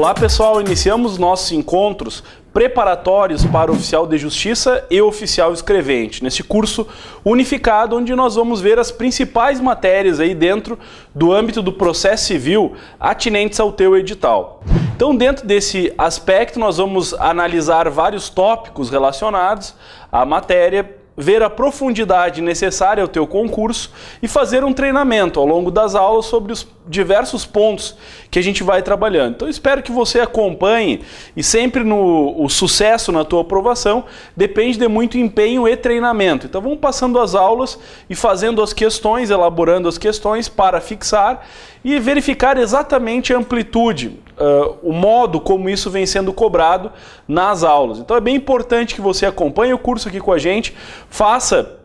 Olá pessoal, iniciamos nossos encontros preparatórios para oficial de justiça e oficial escrevente, neste curso unificado onde nós vamos ver as principais matérias aí dentro do âmbito do processo civil atinentes ao teu edital. Então, dentro desse aspecto, nós vamos analisar vários tópicos relacionados à matéria, ver a profundidade necessária ao teu concurso e fazer um treinamento ao longo das aulas sobre os diversos pontos que a gente vai trabalhando. Então, espero que você acompanhe e sempre o sucesso na tua aprovação depende de muito empenho e treinamento. Então, vamos passando as aulas e fazendo as questões, elaborando as questões para fixar e verificar exatamente a amplitude, o modo como isso vem sendo cobrado nas aulas. Então é bem importante que você acompanhe o curso aqui com a gente, faça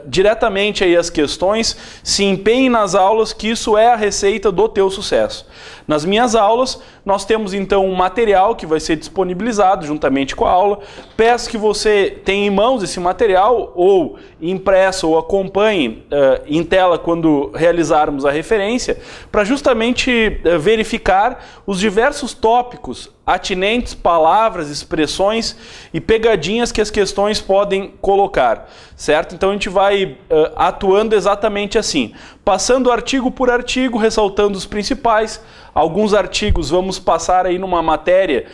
diretamente aí as questões, se empenhe nas aulas, que isso é a receita do teu sucesso. Nas minhas aulas, nós temos então um material que vai ser disponibilizado juntamente com a aula. Peço que você tenha em mãos esse material, ou impresso, ou acompanhe em tela quando realizarmos a referência, para justamente verificar os diversos tópicos atinentes, palavras, expressões e pegadinhas que as questões podem colocar, certo? Então a gente vai atuando exatamente assim, passando artigo por artigo, ressaltando os principais. Alguns artigos vamos passar aí numa matéria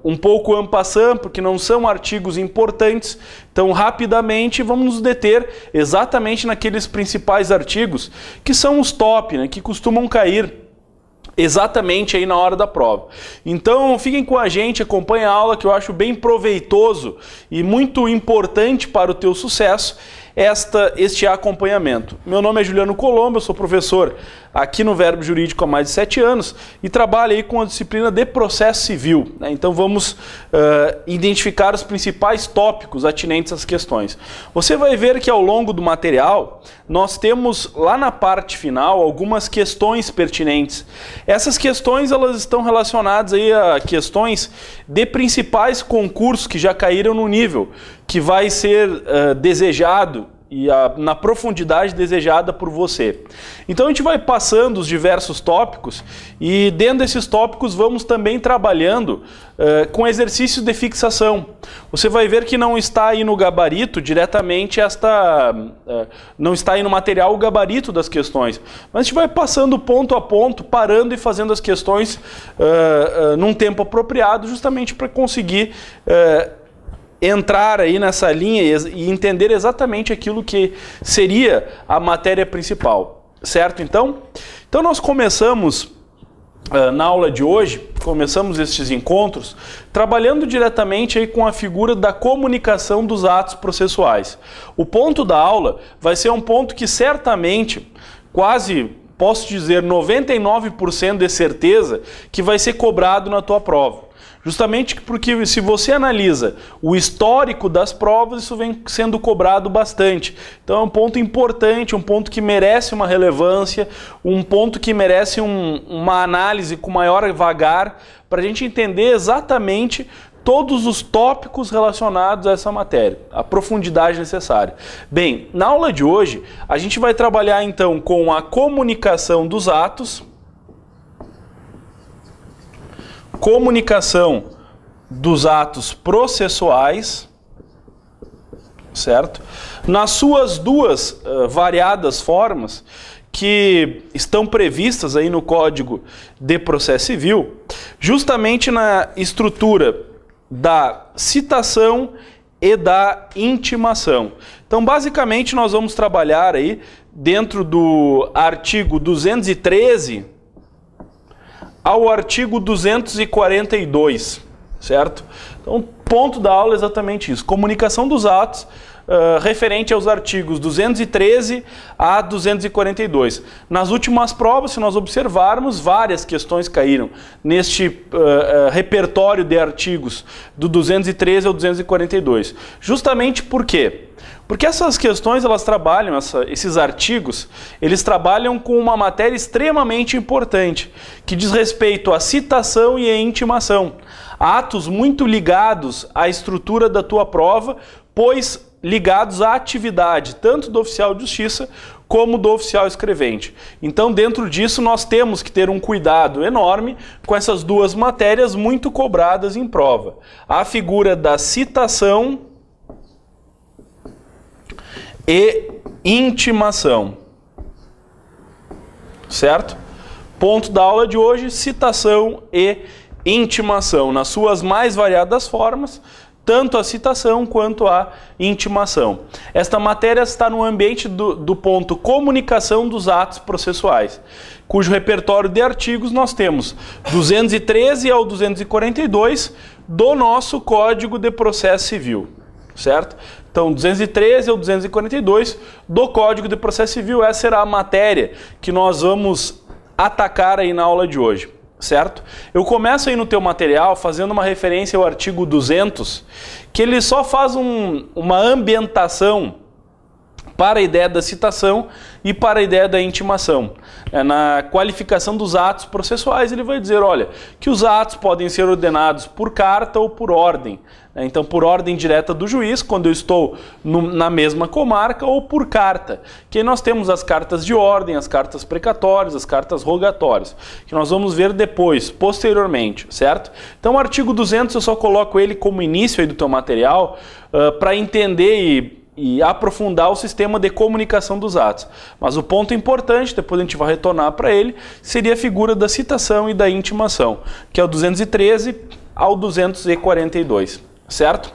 um pouco en passant, porque não são artigos importantes, então rapidamente vamos nos deter exatamente naqueles principais artigos que são os top, né, que costumam cair exatamente aí na hora da prova. Então fiquem com a gente, acompanhem a aula, que eu acho bem proveitoso e muito importante para o teu sucesso este acompanhamento. Meu nome é Juliano Colombo, eu sou professor aqui no Verbo Jurídico há mais de 7 anos e trabalho aí com a disciplina de processo civil, né? Então vamos identificar os principais tópicos atinentes às questões. Você vai ver que ao longo do material nós temos lá na parte final algumas questões pertinentes. Essas questões elas estão relacionadas aí a questões de principais concursos que já caíram no nível que vai ser desejado e na profundidade desejada por você. Então a gente vai passando os diversos tópicos e dentro desses tópicos vamos também trabalhando com exercícios de fixação. Você vai ver que não está aí no gabarito diretamente não está aí no material o gabarito das questões, mas a gente vai passando ponto a ponto, parando e fazendo as questões num tempo apropriado, justamente para conseguir entrar aí nessa linha e entender exatamente aquilo que seria a matéria principal, certo? Então nós começamos na aula de hoje, começamos estes encontros trabalhando diretamente aí com a figura da comunicação dos atos processuais. O ponto da aula vai ser um ponto que certamente, quase posso dizer 99% de certeza, que vai ser cobrado na tua prova. Justamente porque se você analisa o histórico das provas, isso vem sendo cobrado bastante. Então é um ponto importante, um ponto que merece uma relevância, um ponto que merece uma análise com maior vagar, para a gente entender exatamente todos os tópicos relacionados a essa matéria, a profundidade necessária. Bem, na aula de hoje, a gente vai trabalhar então com a comunicação dos atos, comunicação dos atos processuais, certo? Nas suas duas variadas formas que estão previstas aí no Código de Processo Civil, justamente na estrutura da citação e da intimação. Então, basicamente, nós vamos trabalhar aí dentro do artigo 213 ao artigo 242, certo? Então, o ponto da aula é exatamente isso. Comunicação dos atos referente aos artigos 213 a 242. Nas últimas provas, se nós observarmos, várias questões caíram neste repertório de artigos do 213 ao 242. Justamente por quê? Porque essas questões, elas trabalham, esses artigos, eles trabalham com uma matéria extremamente importante, que diz respeito à citação e à intimação. Atos muito ligados à estrutura da tua prova, pois ligados à atividade, tanto do oficial de justiça, como do oficial escrevente. Então, dentro disso, nós temos que ter um cuidado enorme com essas duas matérias muito cobradas em prova. A figura da citação e intimação. Certo? Ponto da aula de hoje, citação e intimação, nas suas mais variadas formas, tanto a citação quanto a intimação. Esta matéria está no ambiente do ponto comunicação dos atos processuais, cujo repertório de artigos nós temos 213 ao 242 do nosso Código de Processo Civil, certo? Então, 213 ao 242 do Código de Processo Civil, essa será a matéria que nós vamos atacar aí na aula de hoje. Certo? Eu começo aí no teu material fazendo uma referência ao artigo 200, que ele só faz uma ambientação para a ideia da citação e para a ideia da intimação. Na qualificação dos atos processuais, ele vai dizer, olha, que os atos podem ser ordenados por carta ou por ordem. Então, por ordem direta do juiz, quando eu estou na mesma comarca, ou por carta. Que aí nós temos as cartas de ordem, as cartas precatórias, as cartas rogatórias, que nós vamos ver depois, posteriormente, certo? Então, o artigo 200 eu só coloco ele como início aí do teu material para entender e aprofundar o sistema de comunicação dos atos. Mas o ponto importante, depois a gente vai retornar para ele, seria a figura da citação e da intimação, que é o 213 ao 242, certo?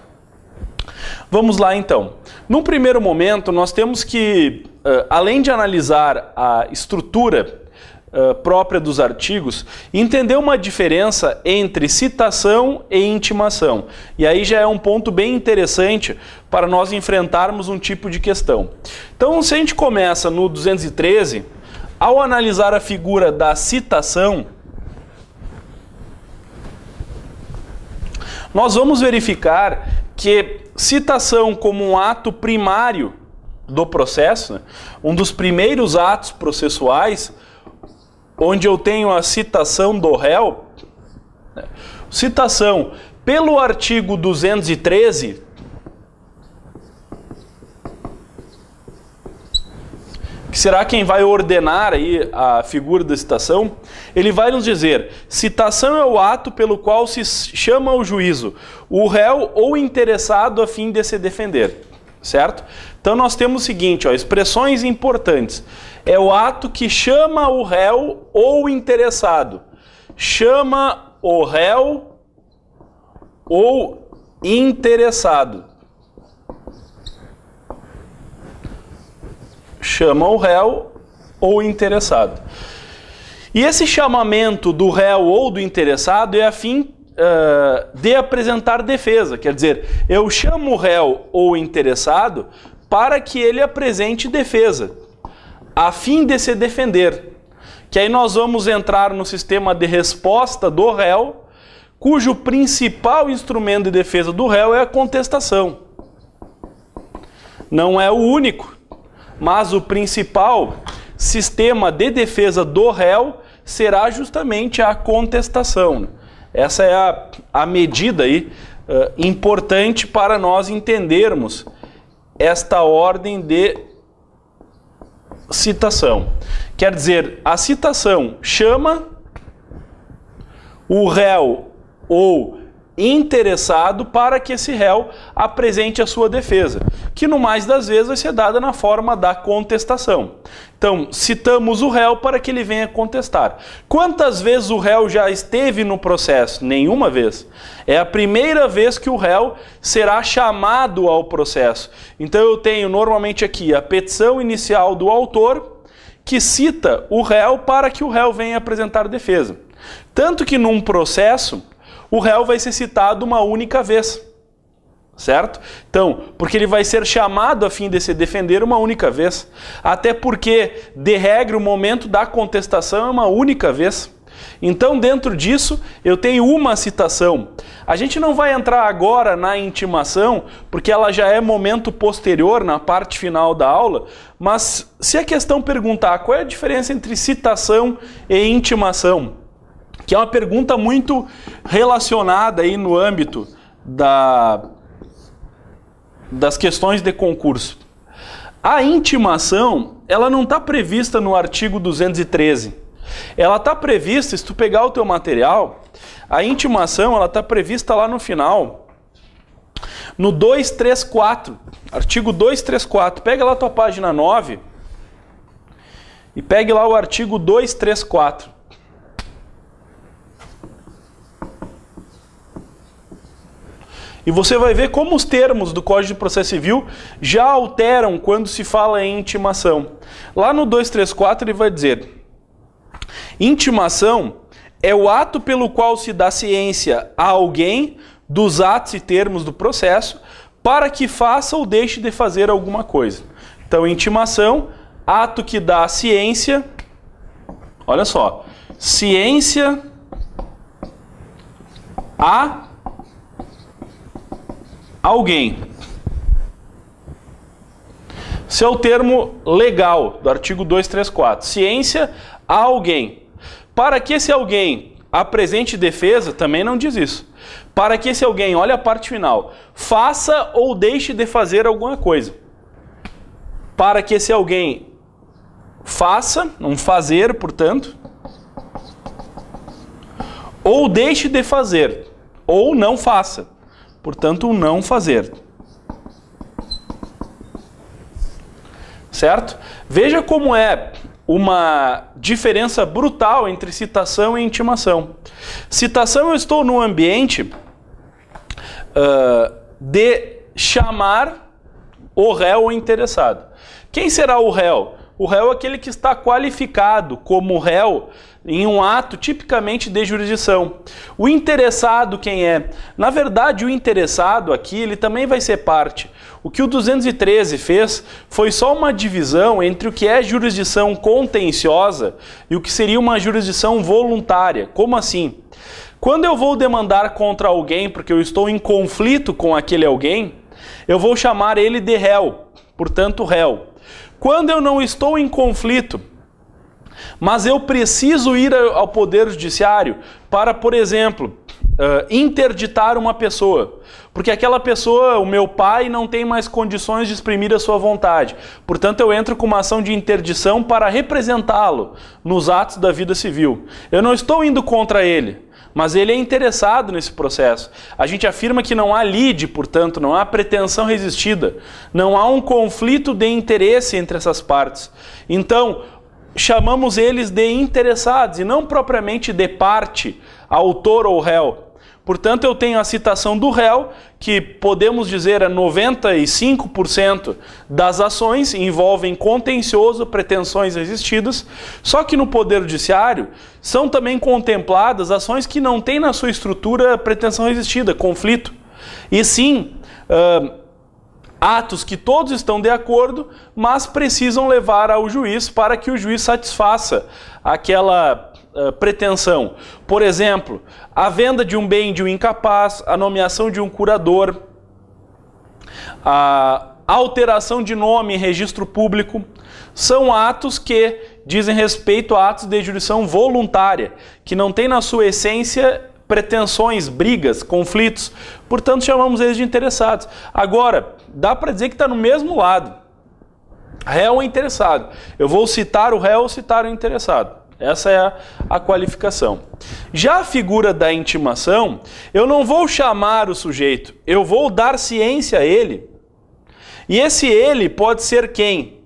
Vamos lá então. Num primeiro momento, nós temos que, além de analisar a estrutura própria dos artigos, entender uma diferença entre citação e intimação. E aí já é um ponto bem interessante para nós enfrentarmos um tipo de questão. Então, se a gente começa no 213, ao analisar a figura da citação, nós vamos verificar que citação como um ato primário do processo, um dos primeiros atos processuais, onde eu tenho a citação do réu, citação pelo artigo 213, que será quem vai ordenar aí a figura da citação, ele vai nos dizer, citação é o ato pelo qual se chama ao juízo o réu ou interessado a fim de se defender, certo? Então nós temos o seguinte, ó, expressões importantes. É o ato que chama o réu ou interessado. Chama o réu ou interessado. Chama o réu ou interessado. E esse chamamento do réu ou do interessado é a fim de apresentar defesa. Quer dizer, eu chamo o réu ou interessado para que ele apresente defesa, a fim de se defender. Que aí nós vamos entrar no sistema de resposta do réu, cujo principal instrumento de defesa do réu é a contestação. Não é o único, mas o principal sistema de defesa do réu será justamente a contestação. Essa é a medida aí, importante para nós entendermos esta ordem de citação. Quer dizer, a citação chama o réu ou interessado para que esse réu apresente a sua defesa, que no mais das vezes vai ser dada na forma da contestação. Então, citamos o réu para que ele venha contestar. Quantas vezes o réu já esteve no processo? Nenhuma vez. É a primeira vez que o réu será chamado ao processo. Então eu tenho normalmente aqui a petição inicial do autor, que cita o réu para que o réu venha apresentar defesa. Tanto que num processo, o réu vai ser citado uma única vez, certo? Então, porque ele vai ser chamado a fim de se defender uma única vez. Até porque, de regra, o momento da contestação é uma única vez. Então, dentro disso, eu tenho uma citação. A gente não vai entrar agora na intimação, porque ela já é momento posterior, na parte final da aula, mas se a questão perguntar qual é a diferença entre citação e intimação, que é uma pergunta muito relacionada aí no âmbito das questões de concurso. A intimação ela não está prevista no artigo 213. Ela está prevista, se tu pegar o teu material, a intimação ela está prevista lá no final, no 234, artigo 234. Pega lá a tua página 9 e pegue lá o artigo 234. E você vai ver como os termos do Código de Processo Civil já alteram quando se fala em intimação. Lá no 234 ele vai dizer: intimação é o ato pelo qual se dá ciência a alguém dos atos e termos do processo para que faça ou deixe de fazer alguma coisa. Então, intimação, ato que dá ciência, olha só, ciência a alguém. Esse é o termo legal do artigo 234. Ciência a alguém. Para que esse alguém apresente defesa, também não diz isso. Para que esse alguém, olha a parte final, faça ou deixe de fazer alguma coisa. Para que esse alguém faça, um fazer, portanto, ou deixe de fazer, ou não faça. Portanto, não fazer. Certo? Veja como é uma diferença brutal entre citação e intimação. Citação, eu estou no ambiente de chamar o réu ou interessado. Quem será o réu? O réu é aquele que está qualificado como réu em um ato tipicamente de jurisdição. O interessado quem é? Na verdade, o interessado aqui, ele também vai ser parte. O que o 213 fez foi só uma divisão entre o que é jurisdição contenciosa e o que seria uma jurisdição voluntária. Como assim? Quando eu vou demandar contra alguém porque eu estou em conflito com aquele alguém, eu vou chamar ele de réu, portanto réu. Quando eu não estou em conflito, mas eu preciso ir ao Poder Judiciário para, por exemplo, interditar uma pessoa, porque aquela pessoa, o meu pai, não tem mais condições de exprimir a sua vontade. Portanto, eu entro com uma ação de interdição para representá-lo nos atos da vida civil. Eu não estou indo contra ele, mas ele é interessado nesse processo. A gente afirma que não há lide, portanto, não há pretensão resistida, não há um conflito de interesse entre essas partes. Então, chamamos eles de interessados e não propriamente de parte, autor ou réu. Portanto, eu tenho a citação do réu, que podemos dizer é 95% das ações envolvem contencioso, pretensões resistidas, só que no Poder Judiciário são também contempladas ações que não têm na sua estrutura pretensão resistida, conflito, e sim atos que todos estão de acordo, mas precisam levar ao juiz para que o juiz satisfaça aquela pretensão. Por exemplo, a venda de um bem de um incapaz, a nomeação de um curador, a alteração de nome em registro público, são atos que dizem respeito a atos de jurisdição voluntária, que não tem na sua essência pretensões, brigas, conflitos, portanto chamamos eles de interessados. Agora, dá para dizer que está no mesmo lado, réu e interessado. Eu vou citar o réu ou citar o interessado. Essa é a qualificação. Já a figura da intimação, eu não vou chamar o sujeito, eu vou dar ciência a ele. E esse ele pode ser quem?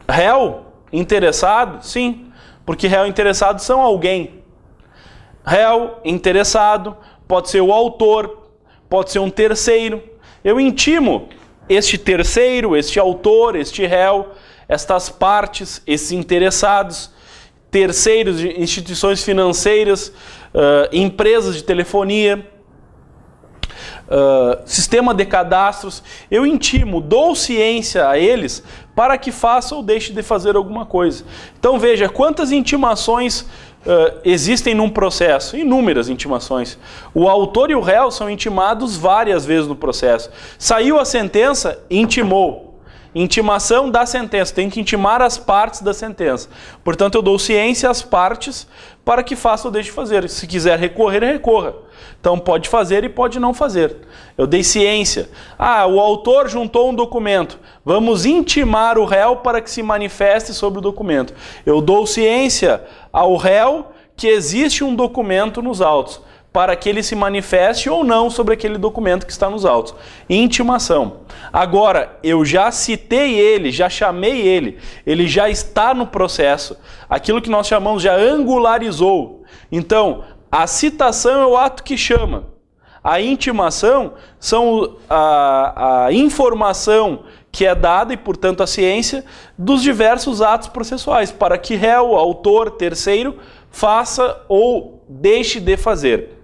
Réu? Interessado? Sim, porque réu e interessado são alguém. Réu, interessado, pode ser o autor, pode ser um terceiro. Eu intimo este terceiro, este autor, este réu, estas partes, esses interessados, terceiros de instituições financeiras, empresas de telefonia, sistema de cadastros. Eu intimo, dou ciência a eles para que façam ou deixem de fazer alguma coisa. Então veja, quantas intimações existem num processo? Inúmeras intimações. O autor e o réu são intimados várias vezes no processo. Saiu a sentença, intimou. Intimação da sentença, tem que intimar as partes da sentença. Portanto, eu dou ciência às partes para que faça ou deixe de fazer. Se quiser recorrer, recorra. Então, pode fazer e pode não fazer. Eu dei ciência. O autor juntou um documento. Vamos intimar o réu para que se manifeste sobre o documento. Eu dou ciência ao réu que existe um documento nos autos, para que ele se manifeste ou não sobre aquele documento que está nos autos. Intimação. Agora, eu já citei ele, já chamei ele já está no processo. Aquilo que nós chamamos já angularizou. Então, a citação é o ato que chama. A intimação são a informação que é dada, e portanto a ciência, dos diversos atos processuais, para que réu, autor, terceiro, faça ou deixe de fazer.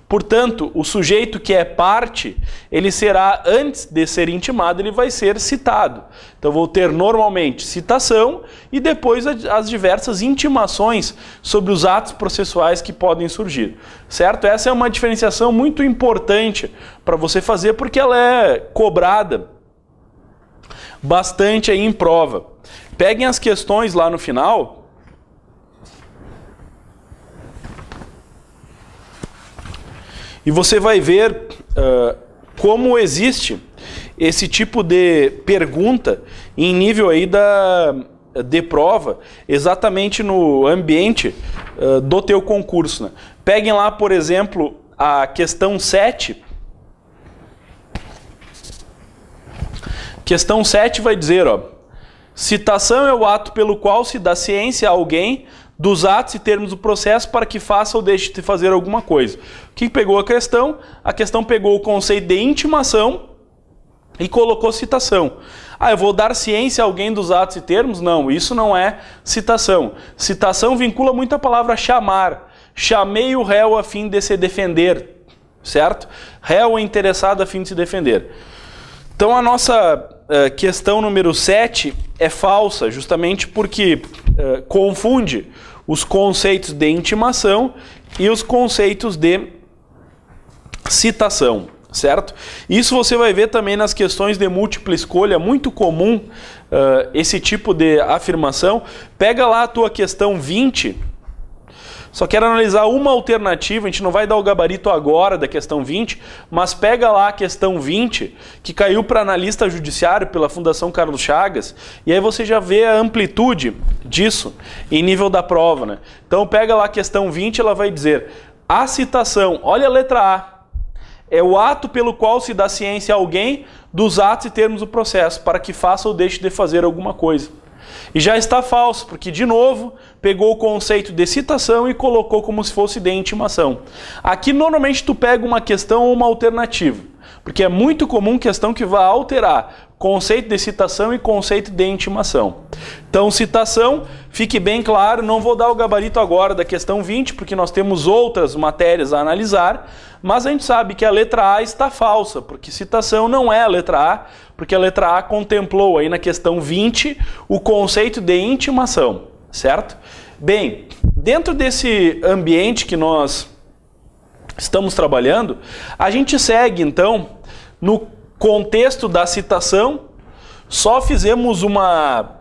Portanto, o sujeito que é parte, ele será, antes de ser intimado, ele vai ser citado. Então, vou ter normalmente citação e depois as diversas intimações sobre os atos processuais que podem surgir. Certo? Essa é uma diferenciação muito importante para você fazer, porque ela é cobrada bastante aí em prova. Peguem as questões lá no final. E você vai ver como existe esse tipo de pergunta em nível aí de prova, exatamente no ambiente do teu concurso, né? Peguem lá, por exemplo, a questão 7. Questão 7 vai dizer, citação é o ato pelo qual se dá ciência a alguém dos atos e termos do processo para que faça ou deixe de fazer alguma coisa. O que pegou a questão? A questão pegou o conceito de intimação e colocou citação. Eu vou dar ciência a alguém dos atos e termos? Não, isso não é citação. Citação vincula muito a palavra chamar. Chamei o réu a fim de se defender, certo? Réu é interessado a fim de se defender. Então a nossa questão número 7 é falsa, justamente porque confunde os conceitos de intimação e os conceitos de citação, certo? Isso você vai ver também nas questões de múltipla escolha, muito comum esse tipo de afirmação. Pega lá a tua questão 20, só quero analisar uma alternativa, a gente não vai dar o gabarito agora da questão 20, mas pega lá a questão 20, que caiu para analista judiciário pela Fundação Carlos Chagas, e aí você já vê a amplitude disso em nível da prova, né? Então pega lá a questão 20, ela vai dizer, a citação, olha a letra A, é o ato pelo qual se dá ciência a alguém dos atos e termos do processo, para que faça ou deixe de fazer alguma coisa. E já está falso, porque, de novo, pegou o conceito de citação e colocou como se fosse de intimação. Aqui, normalmente, tu pega uma questão ou uma alternativa, porque é muito comum questão que vai alterar conceito de citação e conceito de intimação. Então, citação, fique bem claro, não vou dar o gabarito agora da questão 20, porque nós temos outras matérias a analisar, mas a gente sabe que a letra A está falsa, porque citação não é a letra A, porque a letra A contemplou aí na questão 20 o conceito de intimação, certo? Bem, dentro desse ambiente que nós estamos trabalhando, a gente segue então no contexto da citação. Só fizemos uma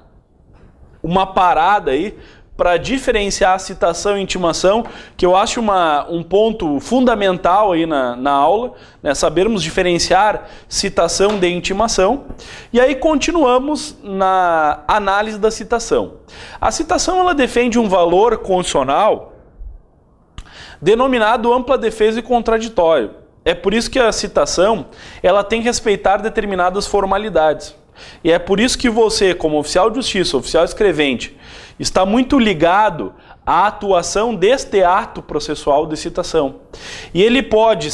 parada aí para diferenciar a citação e intimação, que eu acho um ponto fundamental aí na aula, né? Sabermos diferenciar citação de intimação. E aí continuamos na análise da citação. A citação, ela defende um valor constitucional denominado ampla defesa e contraditório. É por isso que a citação, ela tem que respeitar determinadas formalidades. E é por isso que você, como oficial de justiça, oficial escrevente, está muito ligado à atuação deste ato processual de citação. E ele pode,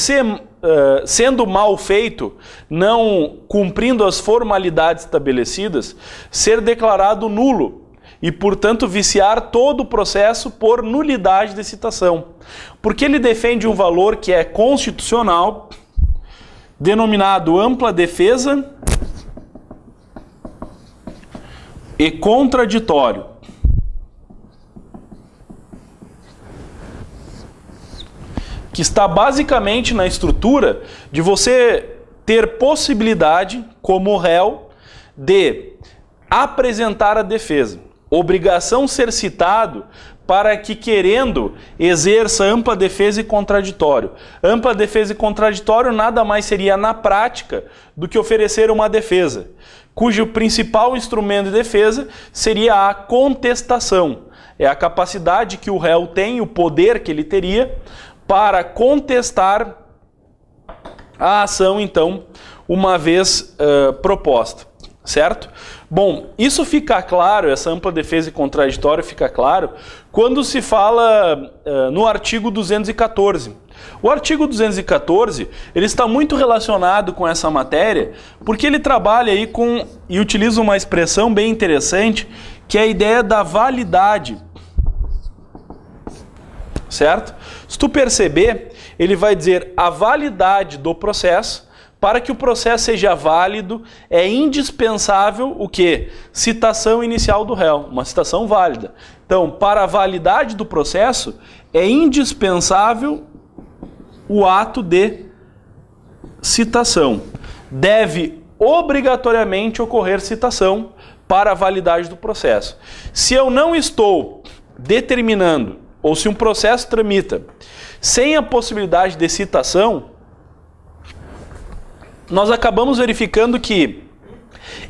sendo mal feito, não cumprindo as formalidades estabelecidas, ser declarado nulo e, portanto, viciar todo o processo por nulidade de citação. Porque ele defende um valor que é constitucional, denominado ampla defesa e contraditório. Que está basicamente na estrutura de você ter possibilidade, como réu, de apresentar a defesa. Obrigação ser citado para que, querendo, exerça ampla defesa e contraditório. Ampla defesa e contraditório nada mais seria, na prática, do que oferecer uma defesa, cujo principal instrumento de defesa seria a contestação. É a capacidade que o réu tem, o poder que ele teria para contestar a ação, então, uma vez proposta, certo? Bom, isso fica claro, essa ampla defesa e contraditório fica claro quando se fala no artigo 214. O artigo 214, ele está muito relacionado com essa matéria, porque ele trabalha aí com, e utiliza uma expressão bem interessante, que é a ideia da validade, certo? Se tu perceber, ele vai dizer a validade do processo. Para que o processo seja válido, é indispensável o quê? Citação inicial do réu, uma citação válida. Então, para a validade do processo, é indispensável o ato de citação. Deve obrigatoriamente ocorrer citação para a validade do processo. Se eu não estou determinando, ou se um processo tramita sem a possibilidade de citação, nós acabamos verificando que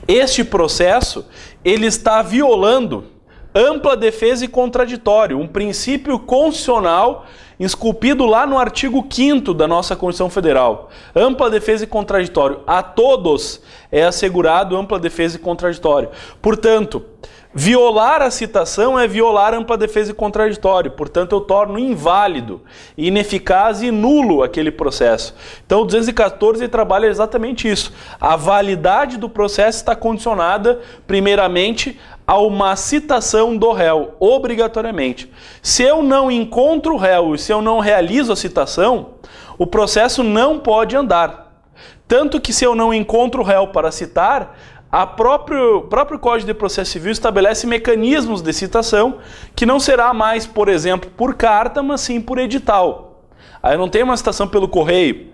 este processo ele está violando ampla defesa e contraditório, um princípio constitucional esculpido lá no artigo 5º da nossa Constituição Federal. Ampla defesa e contraditório. A todos é assegurado ampla defesa e contraditório. Portanto, violar a citação é violar ampla defesa e contraditório. Portanto, eu torno inválido, ineficaz e nulo aquele processo. Então, o 214 trabalha exatamente isso. A validade do processo está condicionada, primeiramente, a uma citação do réu, obrigatoriamente. Se eu não encontro o réu e se eu não realizo a citação, o processo não pode andar. Tanto que se eu não encontro o réu para citar, o próprio Código de Processo Civil estabelece mecanismos de citação que não será mais, por exemplo, por carta, mas sim por edital. Aí eu não tenho uma citação pelo correio,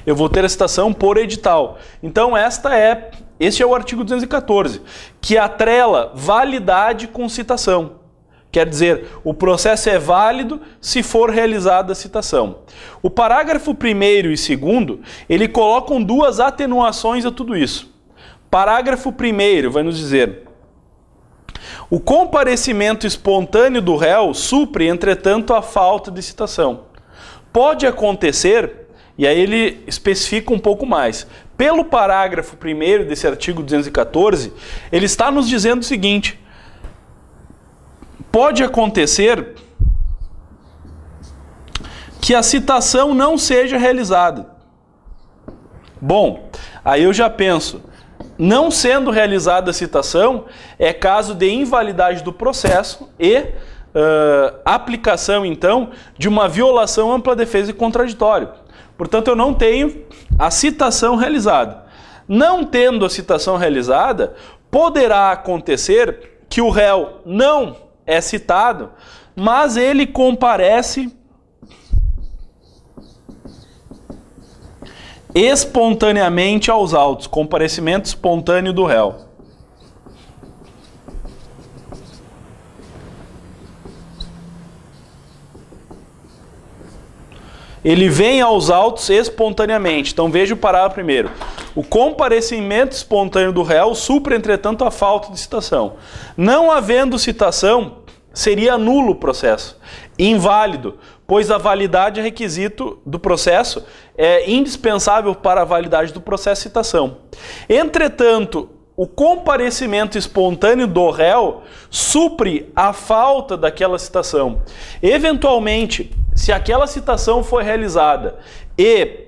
eu vou ter a citação por edital. Então este é o artigo 214, que atrela validade com citação. Quer dizer, o processo é válido se for realizada a citação. O parágrafo 1º e 2º, ele colocam duas atenuações a tudo isso. Parágrafo 1º vai nos dizer: o comparecimento espontâneo do réu supre, entretanto, a falta de citação. Pode acontecer, e aí ele especifica um pouco mais. Pelo parágrafo 1º desse artigo 214, ele está nos dizendo o seguinte: pode acontecer que a citação não seja realizada. Bom, aí eu já penso, não sendo realizada a citação, é caso de invalidade do processo e aplicação, então, de uma violação ampla defesa e contraditório. Portanto, eu não tenho a citação realizada. Não tendo a citação realizada, poderá acontecer que o réu não é citado, mas ele comparece espontaneamente aos autos, comparecimento espontâneo do réu. Ele vem aos autos espontaneamente. Então veja o parágrafo 1º. O comparecimento espontâneo do réu supre, entretanto, a falta de citação. Não havendo citação, seria nulo o processo, inválido, pois a validade é requisito do processo, é indispensável para a validade do processo citação. Entretanto, o comparecimento espontâneo do réu supre a falta daquela citação. Eventualmente, se aquela citação foi realizada e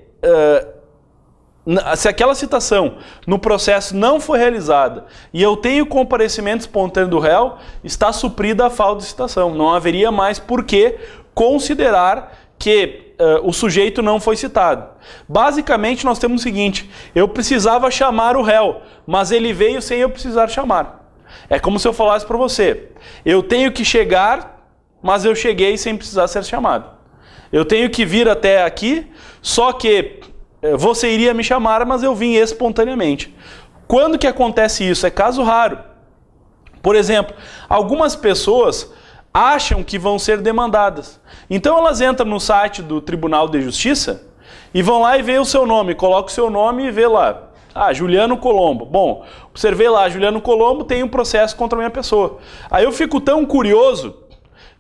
se aquela citação no processo não foi realizada e eu tenho comparecimento espontâneo do réu, está suprida a falta de citação. Não haveria mais por que considerar que o sujeito não foi citado. Basicamente, nós temos o seguinte: eu precisava chamar o réu, mas ele veio sem eu precisar chamar. É como se eu falasse para você: eu tenho que chegar, mas eu cheguei sem precisar ser chamado. Eu tenho que vir até aqui, só que você iria me chamar, mas eu vim espontaneamente. Quando que acontece isso? É caso raro. Por exemplo, algumas pessoas acham que vão ser demandadas. Então elas entram no site do Tribunal de Justiça e vão lá e vê o seu nome, coloca o seu nome e vê lá. Juliano Colombo. Bom, você vê lá, Juliano Colombo tem um processo contra a minha pessoa. Aí eu fico tão curioso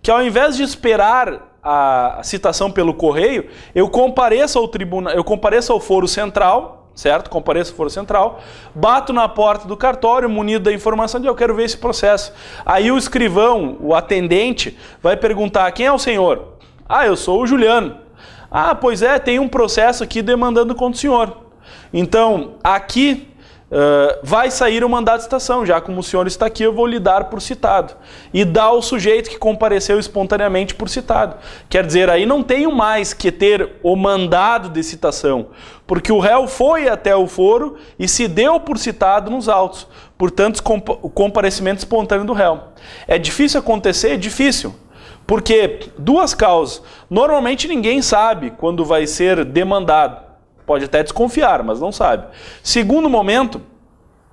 que ao invés de esperar a citação pelo correio, eu compareço ao tribunal, eu compareço ao foro central, certo? Compareço ao foro central, bato na porta do cartório, munido da informação de eu quero ver esse processo. Aí o escrivão, o atendente, vai perguntar: quem é o senhor? Eu sou o Juliano. Pois é, tem um processo aqui demandando contra o senhor. Então, aqui vai sair o mandado de citação, já como o senhor está aqui, eu vou lhe dar por citado. E dá ao sujeito que compareceu espontaneamente por citado. Quer dizer, aí não tenho mais que ter o mandado de citação, porque o réu foi até o foro e se deu por citado nos autos. Portanto, o comparecimento espontâneo do réu. É difícil acontecer? É difícil. Porque duas causas. Normalmente ninguém sabe quando vai ser demandado. Pode até desconfiar, mas não sabe. Segundo momento,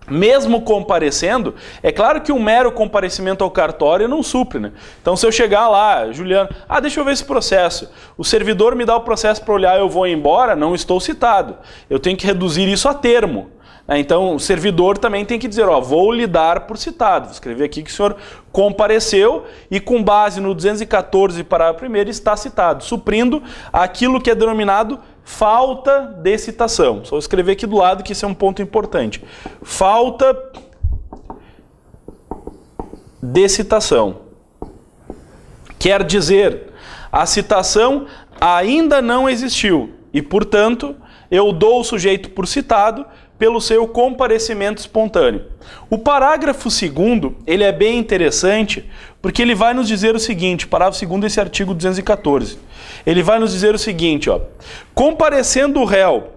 mesmo comparecendo, é claro que um mero comparecimento ao cartório não supre, né? Então se eu chegar lá, Juliano, deixa eu ver esse processo. O servidor me dá o processo para olhar, eu vou embora, não estou citado. Eu tenho que reduzir isso a termo. Então o servidor também tem que dizer, vou lhe dar por citado. Vou escrever aqui que o senhor compareceu e com base no 214, parágrafo 1º, está citado, suprindo aquilo que é denominado falta de citação. Só escrever aqui do lado que isso é um ponto importante. Falta de citação. Quer dizer, a citação ainda não existiu e, portanto, eu dou o sujeito por citado pelo seu comparecimento espontâneo. O parágrafo 2º, ele é bem interessante, porque ele vai nos dizer o seguinte, parágrafo 2º desse artigo 214. Ele vai nos dizer o seguinte, comparecendo o réu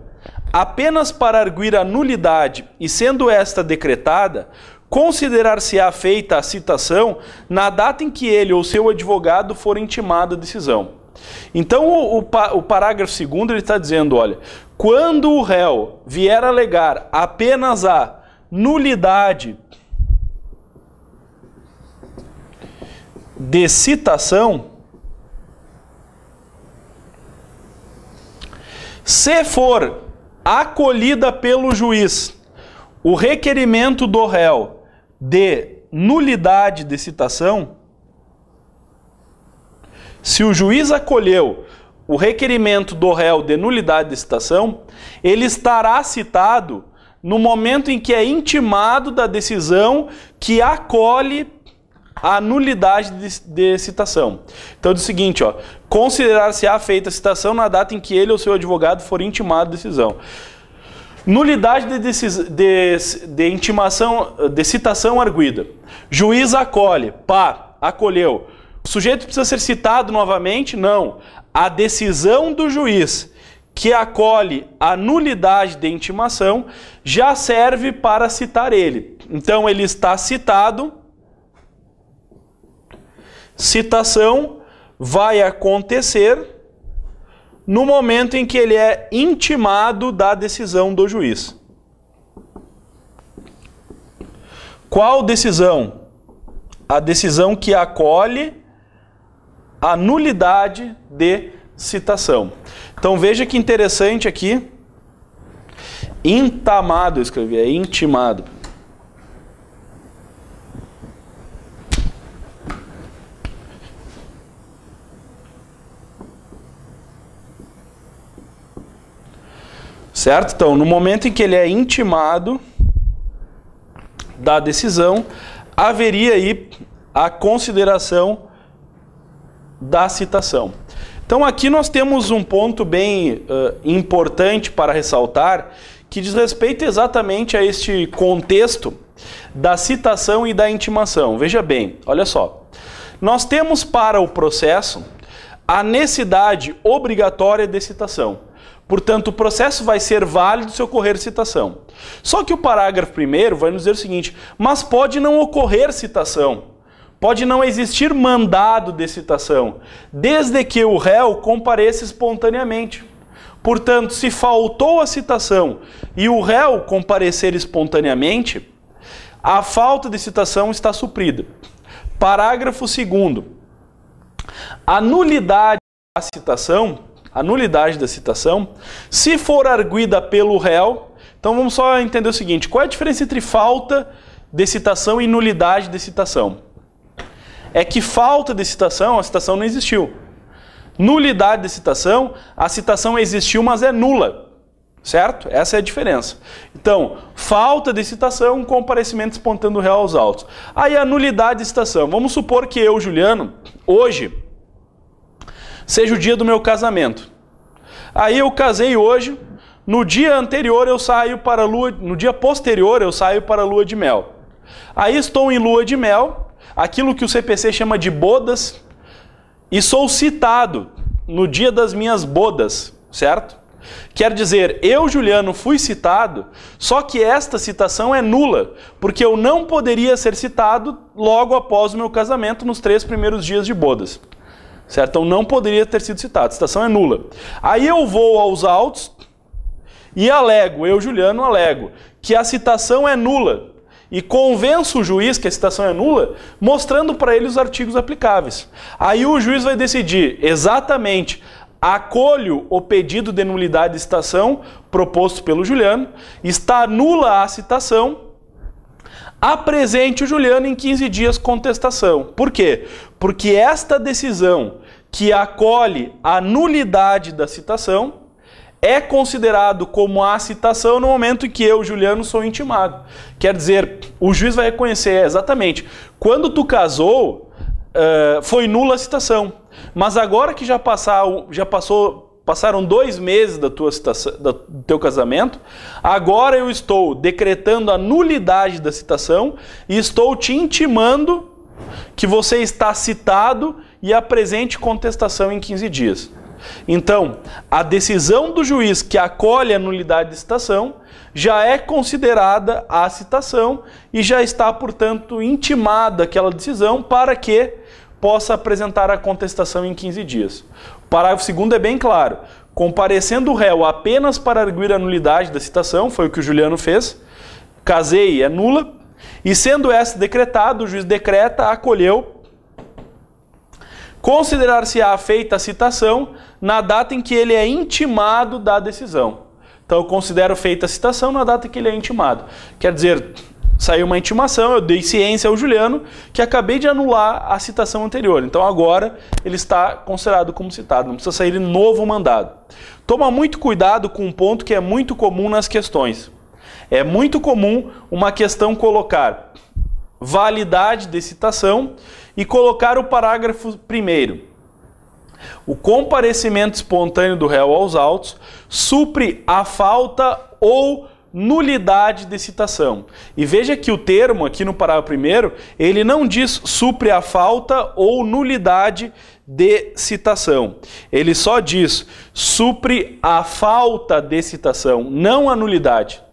apenas para arguir a nulidade e sendo esta decretada, considerar-se-á feita a citação na data em que ele ou seu advogado for intimado a decisão. Então o parágrafo 2º ele está dizendo, olha, quando o réu vier alegar apenas a nulidade de citação, se for acolhida pelo juiz o requerimento do réu de nulidade de citação, se o juiz acolheu o requerimento do réu de nulidade de citação, ele estará citado no momento em que é intimado da decisão que acolhe a nulidade de citação. Então diz o seguinte, considerar-se-á feita a citação na data em que ele ou seu advogado for intimado da decisão. Nulidade de intimação, de citação arguida. Juiz acolhe, acolheu. O sujeito precisa ser citado novamente? Não. A decisão do juiz que acolhe a nulidade de intimação já serve para citar ele. Então ele está citado, citação vai acontecer no momento em que ele é intimado da decisão do juiz. Qual decisão? A decisão que acolhe a nulidade de citação. Então veja que interessante aqui, intamado, eu escrevi, é intimado. Certo? Então, no momento em que ele é intimado da decisão, haveria aí a consideração da citação. Então aqui nós temos um ponto bem importante para ressaltar, que diz respeito exatamente a este contexto da citação e da intimação. Veja bem, olha só. Nós temos para o processo a necessidade obrigatória de citação. Portanto, o processo vai ser válido se ocorrer citação. Só que o parágrafo 1º vai nos dizer o seguinte, mas pode não ocorrer citação. Pode não existir mandado de citação, desde que o réu compareça espontaneamente. Portanto, se faltou a citação e o réu comparecer espontaneamente, a falta de citação está suprida. Parágrafo 2º. A nulidade da citação, se for arguida pelo réu. Então vamos só entender o seguinte: qual é a diferença entre falta de citação e nulidade de citação? É que falta de citação, a citação não existiu. Nulidade de citação, a citação existiu, mas é nula. Certo? Essa é a diferença. Então, falta de citação, comparecimento espontâneo do réu aos autos. Aí a nulidade de citação. Vamos supor que eu, Juliano, hoje, seja o dia do meu casamento. Aí eu casei hoje, no dia anterior eu saio para a lua, no dia posterior eu saio para a lua de mel. Aí estou em lua de mel, aquilo que o CPC chama de bodas, e sou citado no dia das minhas bodas, certo? Quer dizer, eu, Juliano, fui citado, só que esta citação é nula, porque eu não poderia ser citado logo após o meu casamento, nos 3 primeiros dias de bodas. Certo? Então não poderia ter sido citado, a citação é nula. Aí eu vou aos autos e alego, eu, Juliano, alego que a citação é nula e convenço o juiz que a citação é nula, mostrando para ele os artigos aplicáveis. Aí o juiz vai decidir exatamente: acolho o pedido de nulidade de citação proposto pelo Juliano, está nula a citação, apresente o Juliano em 15 dias contestação. Por quê? Porque esta decisão que acolhe a nulidade da citação é considerado como a citação no momento em que eu, Juliano, sou intimado. Quer dizer, o juiz vai reconhecer exatamente: quando tu casou, foi nula a citação. Mas agora que passaram 2 meses da tua citação, do teu casamento, agora eu estou decretando a nulidade da citação e estou te intimando que você está citado e apresente contestação em 15 dias. Então, a decisão do juiz que acolhe a nulidade de citação já é considerada a citação e já está, portanto, intimada aquela decisão para que possa apresentar a contestação em 15 dias. O parágrafo 2º é bem claro: comparecendo o réu apenas para arguir a nulidade da citação, foi o que o Juliano fez, casei, é nula, e sendo essa decretada, o juiz decreta, acolheu, considerar-se-á feita a citação na data em que ele é intimado da decisão. Então eu considero feita a citação na data em que ele é intimado. Quer dizer, saiu uma intimação, eu dei ciência ao Juliano que acabei de anular a citação anterior. Então agora ele está considerado como citado, não precisa sair novo mandado. Toma muito cuidado com um ponto que é muito comum nas questões. É muito comum uma questão colocar validade de citação e colocar o parágrafo 1º. O comparecimento espontâneo do réu aos autos supre a falta ou nulidade de citação. E veja que o termo aqui no parágrafo 1º, ele não diz supre a falta ou nulidade de citação. Ele só diz supre a falta de citação, não a nulidade.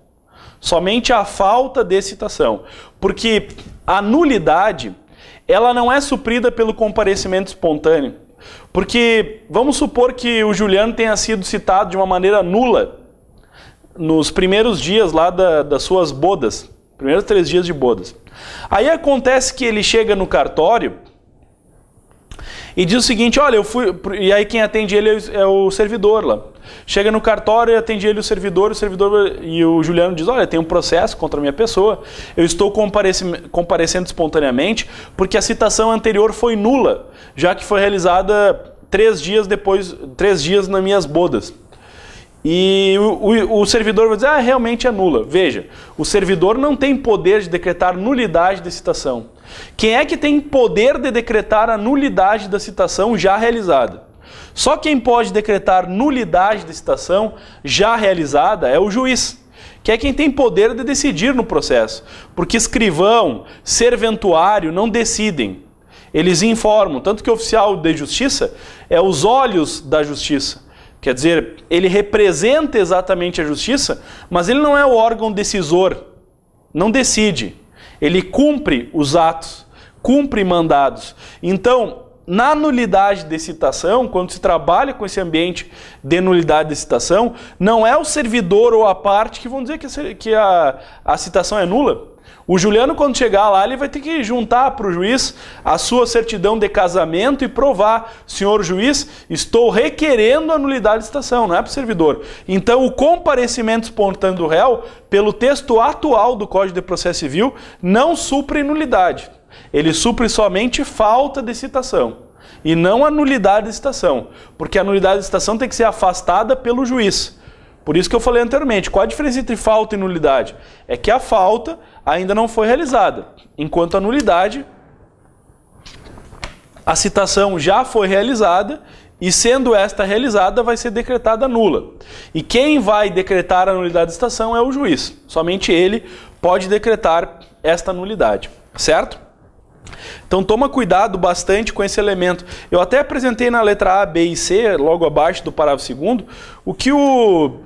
Somente a falta de citação. Porque a nulidade, ela não é suprida pelo comparecimento espontâneo. Porque vamos supor que o Juliano tenha sido citado de uma maneira nula nos primeiros dias lá das suas bodas, primeiros 3 dias de bodas. Aí acontece que ele chega no cartório e diz o seguinte: olha, eu fui... E aí quem atende ele é o servidor lá. Chega no cartório e atende ele o servidor e o Juliano diz: olha, tem um processo contra a minha pessoa, eu estou comparecendo espontaneamente porque a citação anterior foi nula, já que foi realizada 3 dias depois, 3 dias nas minhas bodas. E o servidor vai dizer: realmente é nula. Veja, o servidor não tem poder de decretar nulidade de citação. Quem é que tem poder de decretar a nulidade da citação já realizada? Só quem pode decretar nulidade de citação já realizada é o juiz, que é quem tem poder de decidir no processo. Porque escrivão, serventuário não decidem, eles informam. Tanto que o oficial de justiça é os olhos da justiça. Quer dizer, ele representa exatamente a justiça, mas ele não é o órgão decisor, não decide. Ele cumpre os atos, cumpre mandados. Então, na nulidade de citação, quando se trabalha com esse ambiente de nulidade de citação, não é o servidor ou a parte que vão dizer que a citação é nula. O Juliano, quando chegar lá, ele vai ter que juntar para o juiz a sua certidão de casamento e provar: senhor juiz, estou requerendo a nulidade de citação, não é para o servidor. Então, o comparecimento espontâneo do réu, pelo texto atual do Código de Processo Civil, não supre nulidade. Ele supre somente falta de citação e não a nulidade de citação, porque a nulidade de citação tem que ser afastada pelo juiz. Por isso que eu falei anteriormente, qual a diferença entre falta e nulidade? É que a falta ainda não foi realizada, enquanto a nulidade, a citação já foi realizada e, sendo esta realizada, vai ser decretada nula. E quem vai decretar a nulidade de citação é o juiz. Somente ele pode decretar esta nulidade, certo? Então toma cuidado bastante com esse elemento. Eu até apresentei na letra A, B e C, logo abaixo do parágrafo 2º, o que o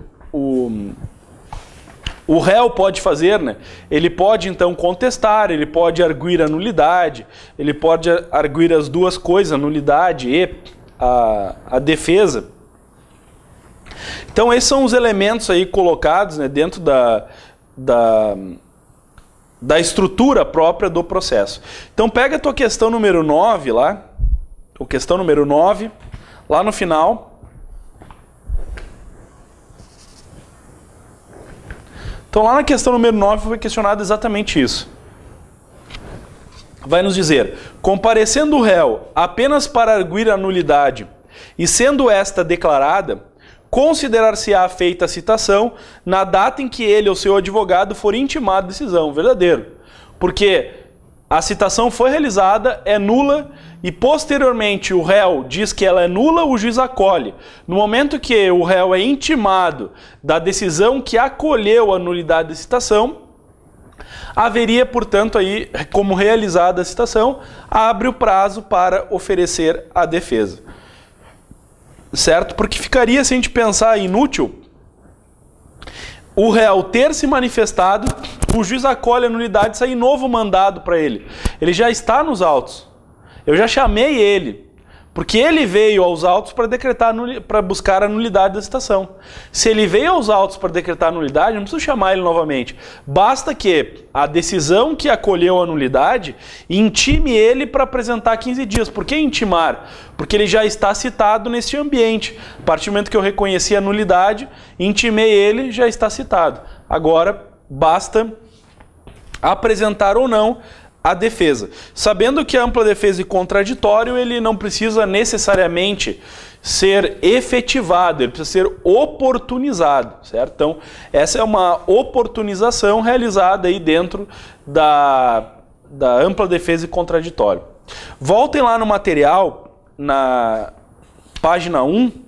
réu pode fazer, né? Ele pode então contestar, ele pode arguir a nulidade, ele pode arguir as duas coisas, a nulidade e a defesa. Então esses são os elementos aí colocados, né, dentro da estrutura própria do processo. Então pega a tua questão número 9 lá, ou questão número 9, lá no final. Então lá na questão número 9 foi questionado exatamente isso. Vai nos dizer: comparecendo o réu apenas para arguir a nulidade e sendo esta declarada, considerar-se-á feita a citação na data em que ele ou seu advogado for intimado de decisão. Verdadeiro. Porque a citação foi realizada, é nula, e posteriormente o réu diz que ela é nula, o juiz acolhe. No momento que o réu é intimado da decisão que acolheu a nulidade de citação, haveria, portanto, aí, como realizada a citação, abre o prazo para oferecer a defesa. Certo? Porque ficaria, se a gente pensar, inútil o réu ter se manifestado, o juiz acolhe a nulidade e sair novo mandado para ele. Ele já está nos autos. Eu já chamei ele, porque ele veio aos autos para decretar, para buscar a nulidade da citação. Se ele veio aos autos para decretar a nulidade, não preciso chamar ele novamente. Basta que a decisão que acolheu a nulidade intime ele para apresentar 15 dias. Por que intimar? Porque ele já está citado nesse ambiente. A partir do momento que eu reconheci a nulidade, intimei ele, já está citado. Agora, basta apresentar ou não a defesa. Sabendo que a ampla defesa e contraditório, ele não precisa necessariamente ser efetivado, ele precisa ser oportunizado, certo? Então, essa é uma oportunização realizada aí dentro da ampla defesa e contraditório. Voltem lá no material, na página 1,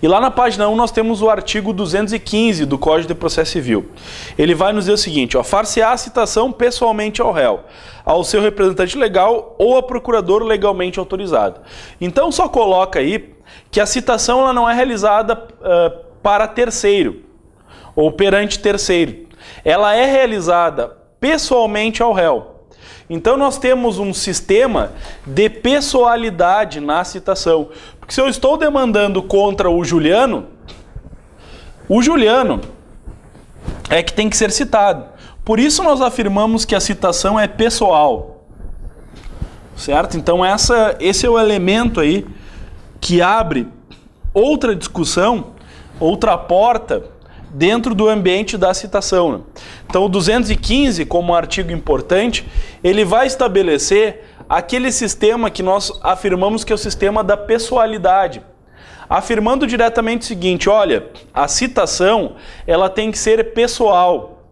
e lá na página 1 nós temos o artigo 215 do Código de Processo Civil. Ele vai nos dizer o seguinte: far-se-á a citação pessoalmente ao réu, ao seu representante legal ou a procurador legalmente autorizado. Então só coloca aí que a citação ela não é realizada para terceiro ou perante terceiro. Ela é realizada pessoalmente ao réu. Então nós temos um sistema de pessoalidade na citação. Porque se eu estou demandando contra o Juliano é que tem que ser citado. Por isso nós afirmamos que a citação é pessoal. Certo? Então esse é o elemento aí que abre outra discussão, outra porta dentro do ambiente da citação. Então o 215, como artigo importante, ele vai estabelecer aquele sistema que nós afirmamos que é o sistema da pessoalidade. Afirmando diretamente o seguinte: olha, a citação ela tem que ser pessoal.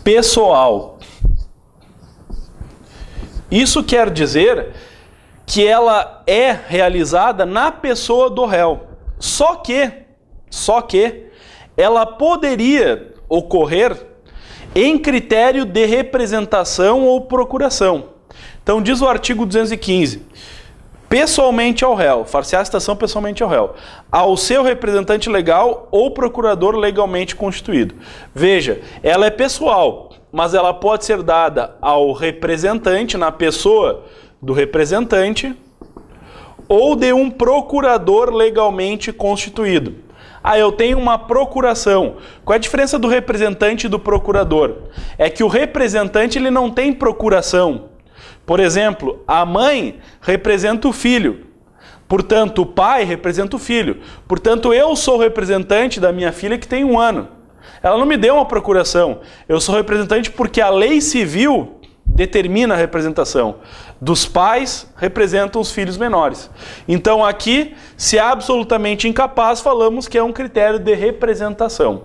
Pessoal. Isso quer dizer que ela é realizada na pessoa do réu. Só que ela poderia ocorrer em critério de representação ou procuração. Então diz o artigo 215: pessoalmente ao réu, far-se-á a citação pessoalmente ao réu, ao seu representante legal ou procurador legalmente constituído. Veja, ela é pessoal, mas ela pode ser dada ao representante, na pessoa do representante, ou de um procurador legalmente constituído. Ah, eu tenho uma procuração. Qual é a diferença do representante e do procurador? É que o representante ele não tem procuração. Por exemplo, a mãe representa o filho. Portanto, o pai representa o filho. Portanto, eu sou representante da minha filha que tem 1 ano. Ela não me deu uma procuração. Eu sou representante porque a lei civil determina a representação. Dos pais representam os filhos menores. Então aqui, se é absolutamente incapaz, falamos que é um critério de representação.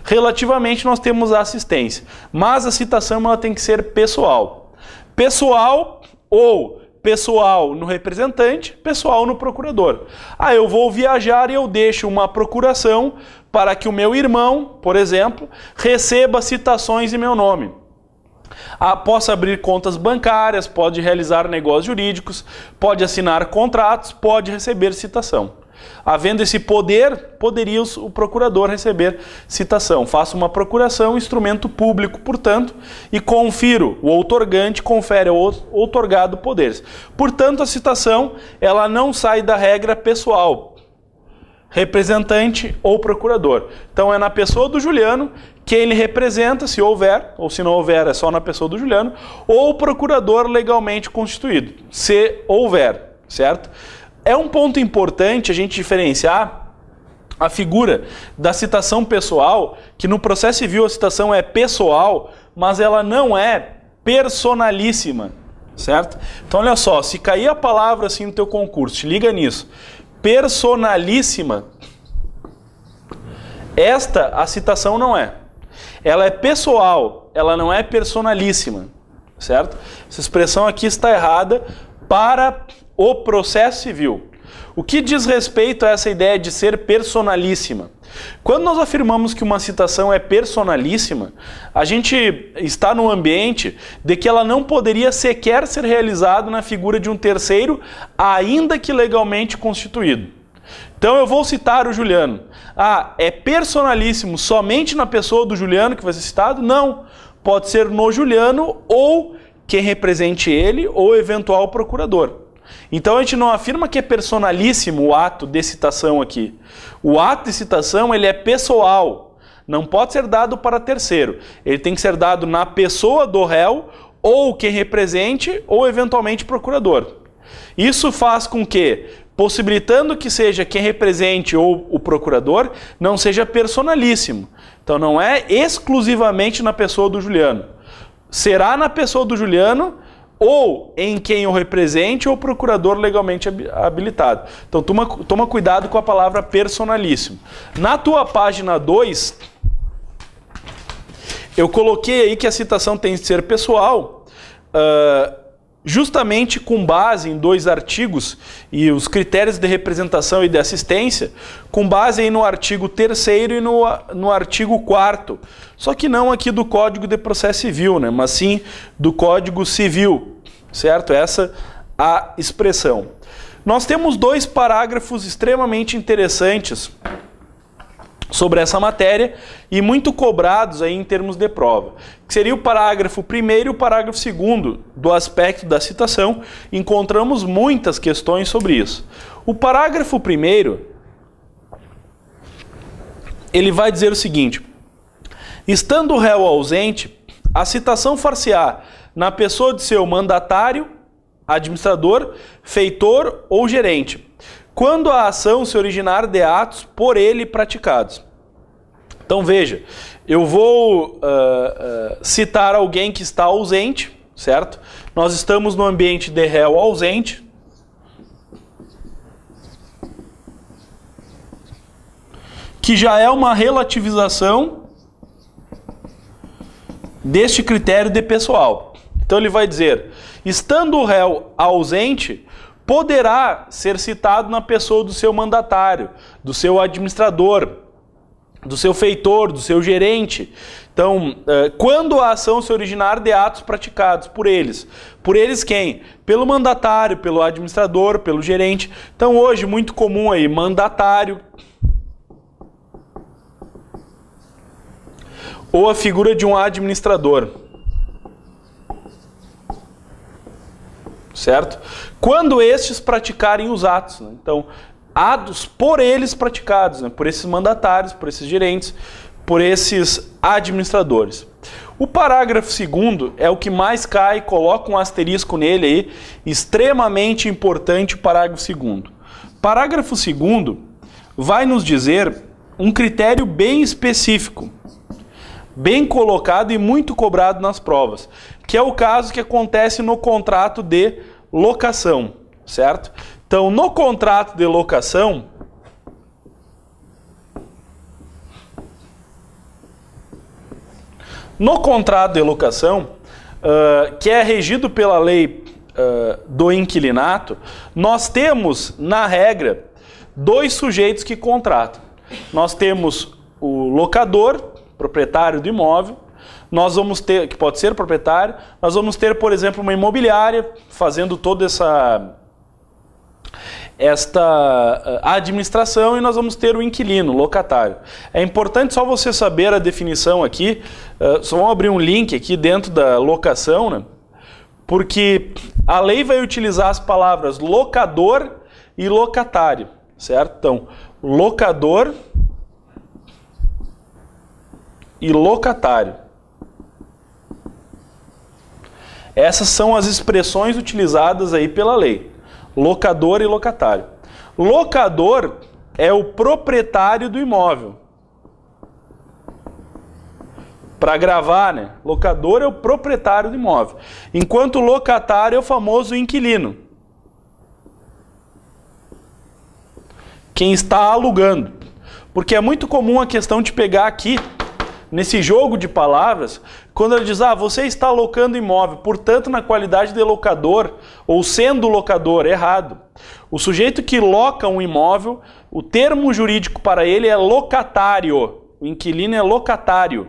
Relativamente nós temos a assistência, mas a citação ela tem que ser pessoal. Pessoal ou pessoal no representante, pessoal no procurador. Ah, eu vou viajar e eu deixo uma procuração para que o meu irmão, por exemplo, receba citações em meu nome. Posso abrir contas bancárias, pode realizar negócios jurídicos, pode assinar contratos, pode receber citação. Havendo esse poder, poderia o procurador receber citação. Faço uma procuração, instrumento público, portanto, e confiro, o outorgante confere ao outorgado poderes. Portanto, a citação ela não sai da regra pessoal, representante ou procurador. Então é na pessoa do Juliano, quem ele representa, se houver, ou se não houver, é só na pessoa do Juliano, ou o procurador legalmente constituído, se houver, certo? É um ponto importante a gente diferenciar a figura da citação pessoal, que no processo civil a citação é pessoal, mas ela não é personalíssima, certo? Então olha só, se cair a palavra assim no teu concurso, te liga nisso, personalíssima, esta a citação não é. Ela é pessoal, ela não é personalíssima, certo? Essa expressão aqui está errada para o processo civil. O que diz respeito a essa ideia de ser personalíssima? Quando nós afirmamos que uma citação é personalíssima, a gente está no ambiente de que ela não poderia sequer ser realizada na figura de um terceiro, ainda que legalmente constituído. Então eu vou citar o Juliano. Ah, é personalíssimo somente na pessoa do Juliano que vai ser citado? Não. Pode ser no Juliano ou quem represente ele ou eventual procurador. Então a gente não afirma que é personalíssimo o ato de citação aqui. O ato de citação ele é pessoal, não pode ser dado para terceiro. Ele tem que ser dado na pessoa do réu ou quem represente ou eventualmente procurador. Isso faz com que, possibilitando que seja quem represente ou o procurador, não seja personalíssimo. Então não é exclusivamente na pessoa do Juliano. Será na pessoa do Juliano ou em quem o represente ou procurador legalmente habilitado. Então toma cuidado com a palavra personalíssimo. Na tua página 2, eu coloquei aí que a citação tem que ser pessoal, justamente com base em 2 artigos e os critérios de representação e de assistência, com base aí no artigo 3º e no artigo 4º, só que não aqui do Código de Processo Civil, né? Mas sim do Código Civil, certo? Essa a expressão. Nós temos 2 parágrafos extremamente interessantes sobre essa matéria e muito cobrados aí em termos de prova, que seria o parágrafo 1º e o parágrafo 2º do aspecto da citação. Encontramos muitas questões sobre isso. O parágrafo 1º, ele vai dizer o seguinte: estando o réu ausente, a citação far-se-á na pessoa de seu mandatário, administrador, feitor ou gerente, quando a ação se originar de atos por ele praticados. Então veja, eu vou citar alguém que está ausente, certo? Nós estamos no ambiente de réu ausente. Que já é uma relativização deste critério de pessoal. Então ele vai dizer, estando o réu ausente, poderá ser citado na pessoa do seu mandatário, do seu administrador, do seu feitor, do seu gerente, Então, quando a ação se originar de atos praticados por eles. Por eles quem? Pelo mandatário, pelo administrador, pelo gerente. Então, hoje, muito comum aí, mandatário, ou a figura de um administrador. Certo? Quando estes praticarem os atos, né? Então, atos por eles praticados, né? Por esses mandatários, por esses gerentes, por esses administradores. O parágrafo 2º é o que mais cai, coloca um asterisco nele aí, extremamente importante o parágrafo 2º. Parágrafo 2º vai nos dizer um critério bem específico, bem colocado e muito cobrado nas provas, que é o caso que acontece no contrato de locação, certo? Então, no contrato de locação, que é regido pela lei do inquilinato, nós temos, na regra, dois sujeitos que contratam. Nós temos o locador, proprietário do imóvel, nós vamos ter, que pode ser proprietário, nós vamos ter, por exemplo, uma imobiliária fazendo toda esta administração, e nós vamos ter o inquilino, o locatário. É importante só você saber a definição aqui, só vamos abrir um link aqui dentro da locação, né? Porque a lei vai utilizar as palavras locador e locatário, certo? Então, locador e locatário. Essas são as expressões utilizadas aí pela lei. Locador e locatário. Locador é o proprietário do imóvel. Para gravar, né? Locador é o proprietário do imóvel. Enquanto locatário é o famoso inquilino. Quem está alugando. Porque é muito comum a questão de pegar aqui, nesse jogo de palavras, quando ele diz, você está locando imóvel, portanto, na qualidade de locador, ou sendo locador, errado. O sujeito que loca um imóvel, o termo jurídico para ele é locatário. O inquilino é locatário.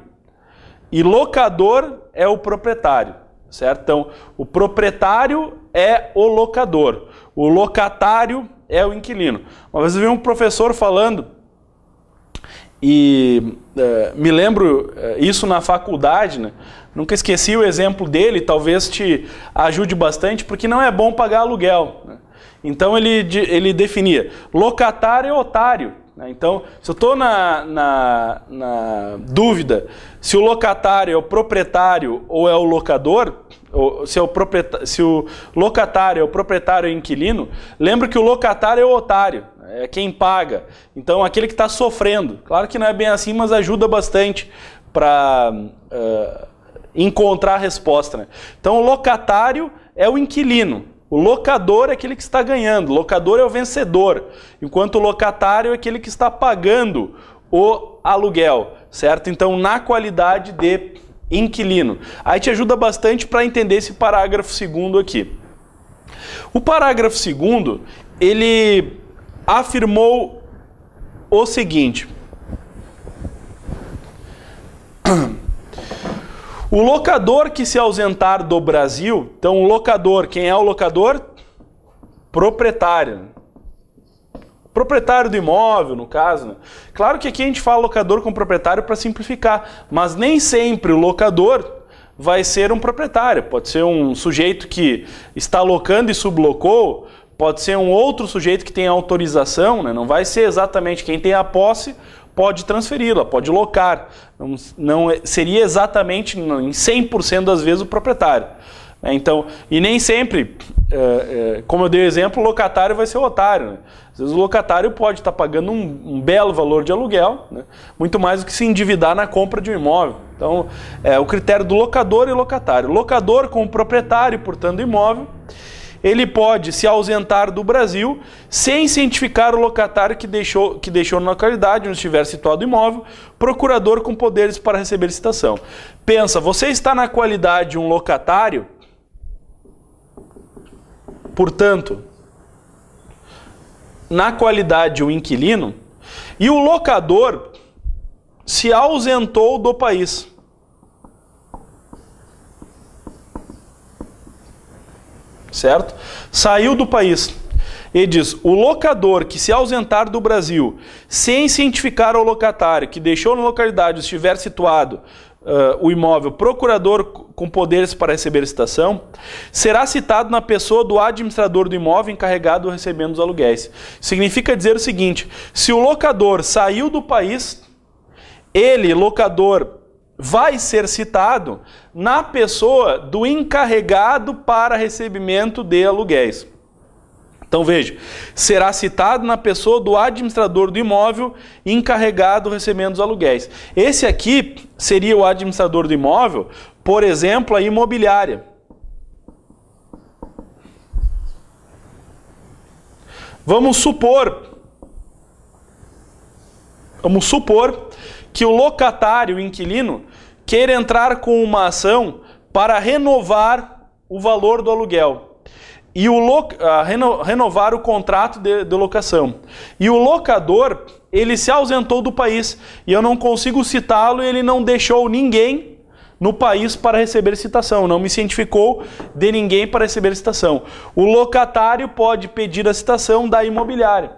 E locador é o proprietário, certo? Então, o proprietário é o locador. O locatário é o inquilino. Uma vez eu vi um professor falando, e me lembro isso na faculdade, né? Nunca esqueci o exemplo dele, talvez te ajude bastante, porque não é bom pagar aluguel, né? Então ele definia, locatário é otário, né? Então, se eu estou na dúvida se o locatário é o proprietário ou é o locador, ou se o locatário é o proprietário ou inquilino, lembra que o locatário é o otário. É quem paga. Então, aquele que está sofrendo. Claro que não é bem assim, mas ajuda bastante para encontrar a resposta, né? Então, o locatário é o inquilino. O locador é aquele que está ganhando. O locador é o vencedor. Enquanto o locatário é aquele que está pagando o aluguel, certo? Então, na qualidade de inquilino. Aí te ajuda bastante para entender esse parágrafo 2º aqui. O parágrafo 2º, ele afirmou o seguinte: o locador que se ausentar do Brasil, então o locador, quem é o locador? Proprietário. Proprietário do imóvel, no caso, né? Claro que aqui a gente fala locador com proprietário para simplificar, mas nem sempre o locador vai ser um proprietário. Pode ser um sujeito que está locando e sublocou, pode ser um outro sujeito que tem autorização, né? Não vai ser exatamente quem tem a posse, pode transferi-la, pode locar. Não seria exatamente, em 100% das vezes, o proprietário. Então, e nem sempre, como eu dei o exemplo, o locatário vai ser o otário, né? Às vezes o locatário pode estar pagando um belo valor de aluguel, né? Muito mais do que se endividar na compra de um imóvel. Então, o critério do locador e locatário. Locador com o proprietário, portanto, do imóvel, ele pode se ausentar do Brasil sem cientificar o locatário que deixou na localidade onde estiver situado o imóvel, procurador com poderes para receber citação. Pensa, você está na qualidade de um locatário, portanto, na qualidade de um inquilino, e o locador se ausentou do país. certo? Saiu do país. Ele diz, o locador que se ausentar do Brasil sem cientificar ao locatário que deixou na localidade estiver situado o imóvel procurador com poderes para receber citação, será citado na pessoa do administrador do imóvel encarregado recebendo os aluguéis. Significa dizer o seguinte, se o locador saiu do país, ele, locador, vai ser citado na pessoa do encarregado para recebimento de aluguéis. Então veja, será citado na pessoa do administrador do imóvel encarregado recebendo os aluguéis. Esse aqui seria o administrador do imóvel, por exemplo, a imobiliária. Vamos supor que o locatário, o inquilino, queira entrar com uma ação para renovar o valor do aluguel. E renovar o contrato de locação. E o locador, ele se ausentou do país e eu não consigo citá-lo e ele não deixou ninguém no país para receber citação, não me cientificou de ninguém para receber citação. O locatário pode pedir a citação da imobiliária,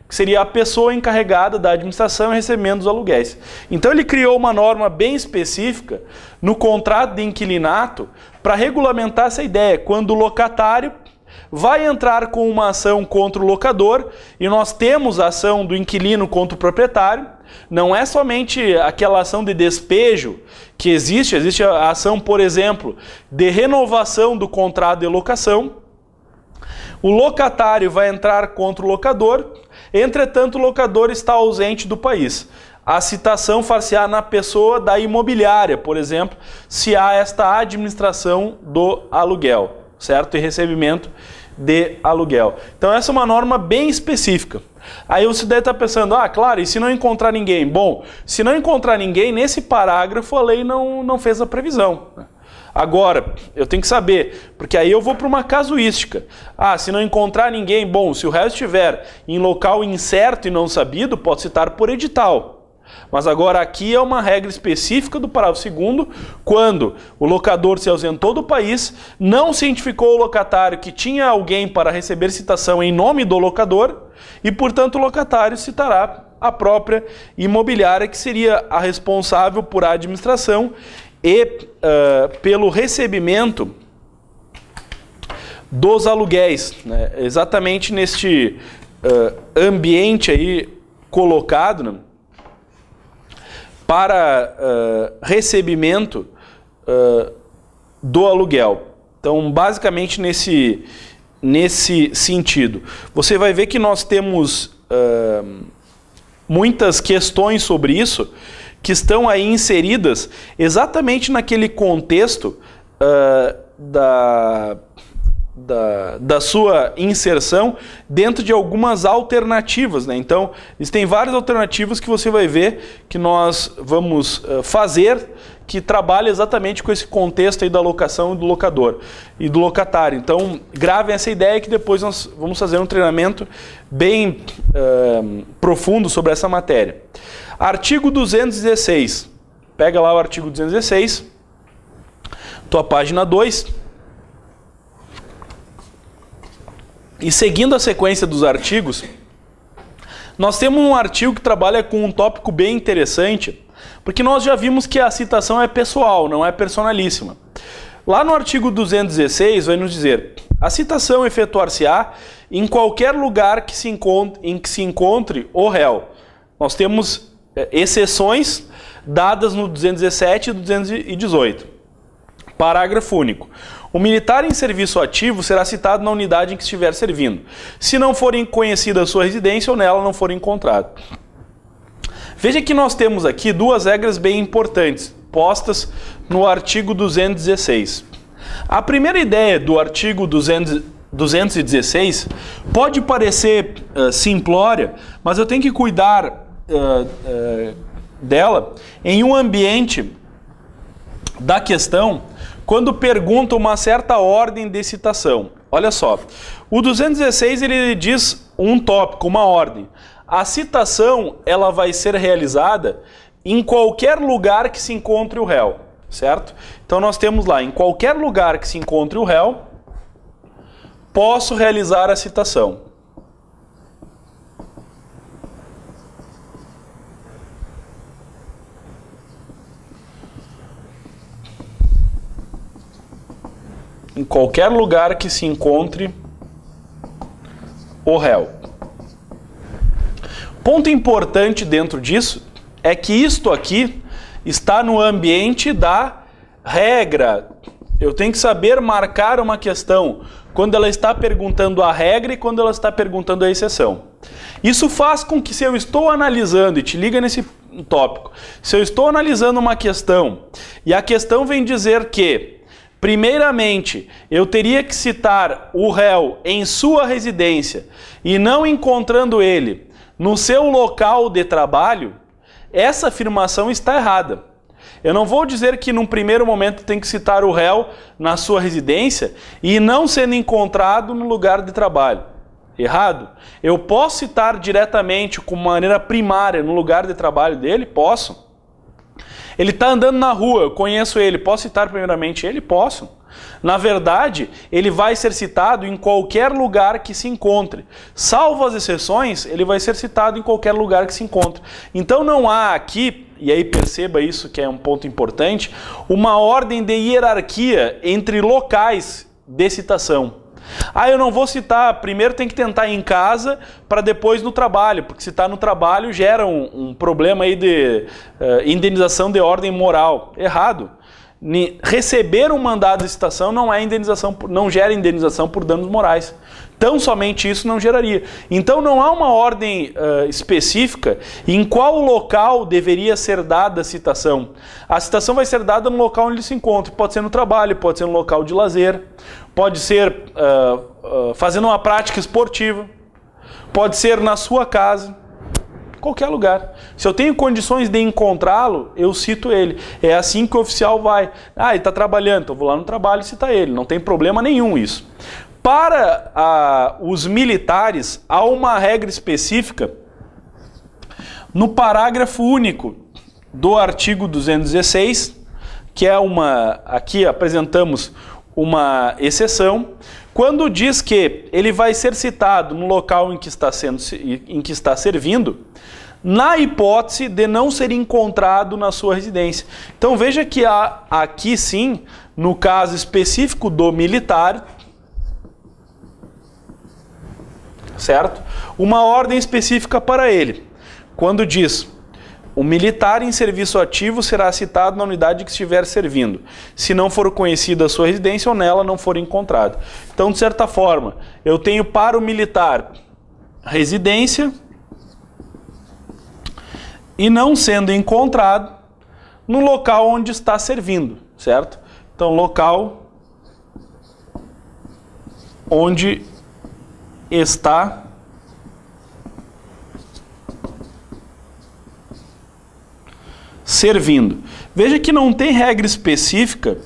que seria a pessoa encarregada da administração e recebimento dos aluguéis. Então ele criou uma norma bem específica no contrato de inquilinato para regulamentar essa ideia, quando o locatário vai entrar com uma ação contra o locador, e nós temos a ação do inquilino contra o proprietário, não é somente aquela ação de despejo que existe a ação, por exemplo, de renovação do contrato de locação. O locatário vai entrar contra o locador, entretanto o locador está ausente do país. A citação far-se-á na pessoa da imobiliária, por exemplo, se há esta administração do aluguel, certo? E recebimento de aluguel. Então essa é uma norma bem específica. Aí você deve estar pensando, claro, e se não encontrar ninguém? Bom, se não encontrar ninguém, nesse parágrafo a lei não fez a previsão. Agora, eu tenho que saber, porque aí eu vou para uma casuística. Se não encontrar ninguém, bom, se o réu estiver em local incerto e não sabido, pode citar por edital. Mas agora aqui é uma regra específica do parágrafo 2º, quando o locador se ausentou do país, não cientificou o locatário que tinha alguém para receber citação em nome do locador, e portanto o locatário citará a própria imobiliária, que seria a responsável por a administração e pelo recebimento dos aluguéis, né? Exatamente neste ambiente aí colocado, né? Para recebimento do aluguel. Então, basicamente nesse sentido. Você vai ver que nós temos muitas questões sobre isso que estão aí inseridas exatamente naquele contexto da sua inserção dentro de algumas alternativas, né? Então, existem várias alternativas que você vai ver que nós vamos fazer, que trabalha exatamente com esse contexto aí da locação e do locador e do locatário. Então, gravem essa ideia que depois nós vamos fazer um treinamento bem profundo sobre essa matéria. Artigo 216. Pega lá o artigo 216, tua página 2. E seguindo a sequência dos artigos, nós temos um artigo que trabalha com um tópico bem interessante, porque nós já vimos que a citação é pessoal, não é personalíssima. Lá no artigo 216 vai nos dizer: a citação efetuar-se-á em qualquer lugar em que se encontre o réu. Nós temos exceções dadas no 217 e 218. Parágrafo único. O militar em serviço ativo será citado na unidade em que estiver servindo, se não for conhecida a sua residência ou nela não for encontrado. Veja que nós temos aqui duas regras bem importantes, postas no artigo 216. A primeira ideia do artigo 216 pode parecer simplória, mas eu tenho que cuidar dela em um ambiente da questão quando pergunta uma certa ordem de citação. Olha só, o 216 ele diz um tópico, uma ordem. A citação ela vai ser realizada em qualquer lugar que se encontre o réu, certo? Então nós temos lá, em qualquer lugar que se encontre o réu, posso realizar a citação. Em qualquer lugar que se encontre o réu. Ponto importante dentro disso é que isto aqui está no ambiente da regra. Eu tenho que saber marcar uma questão quando ela está perguntando a regra e quando ela está perguntando a exceção. Isso faz com que, se eu estou analisando, e te liga nesse tópico, se eu estou analisando uma questão e a questão vem dizer que, primeiramente, eu teria que citar o réu em sua residência e não encontrando ele no seu local de trabalho, essa afirmação está errada. Eu não vou dizer que num primeiro momento tem que citar o réu na sua residência e não sendo encontrado no lugar de trabalho. Errado. Eu posso citar diretamente, com maneira primária, no lugar de trabalho dele? Posso. Ele está andando na rua, eu conheço ele, posso citar primeiramente ele? Posso. Na verdade, ele vai ser citado em qualquer lugar que se encontre. Salvo as exceções, ele vai ser citado em qualquer lugar que se encontre. Então não há aqui, e aí perceba isso que é um ponto importante, uma ordem de hierarquia entre locais de citação. Eu não vou citar, primeiro tem que tentar em casa para depois no trabalho, porque citar no trabalho gera um problema aí de indenização de ordem moral. Errado. Receber um mandado de citação não é indenização, não gera indenização por danos morais. Tão somente isso não geraria. Então não há uma ordem específica em qual local deveria ser dada a citação. A citação vai ser dada no local onde ele se encontra. Pode ser no trabalho, pode ser no local de lazer, pode ser fazendo uma prática esportiva, pode ser na sua casa. Qualquer lugar. Se eu tenho condições de encontrá-lo, eu cito ele. É assim que o oficial vai. Ele está trabalhando, então eu vou lá no trabalho e citar ele. Não tem problema nenhum isso. Para os militares, há uma regra específica no parágrafo único do artigo 216, que é aqui apresentamos uma exceção, quando diz que ele vai ser citado no local em que está servindo, na hipótese de não ser encontrado na sua residência. Então veja que há aqui sim, no caso específico do militar, certo? Uma ordem específica para ele. Quando diz: o militar em serviço ativo será citado na unidade que estiver servindo, se não for conhecida a sua residência ou nela não for encontrado. Então, de certa forma, eu tenho para o militar residência e não sendo encontrado no local onde está servindo, certo? Então, local onde está servindo. Veja que não tem regra específica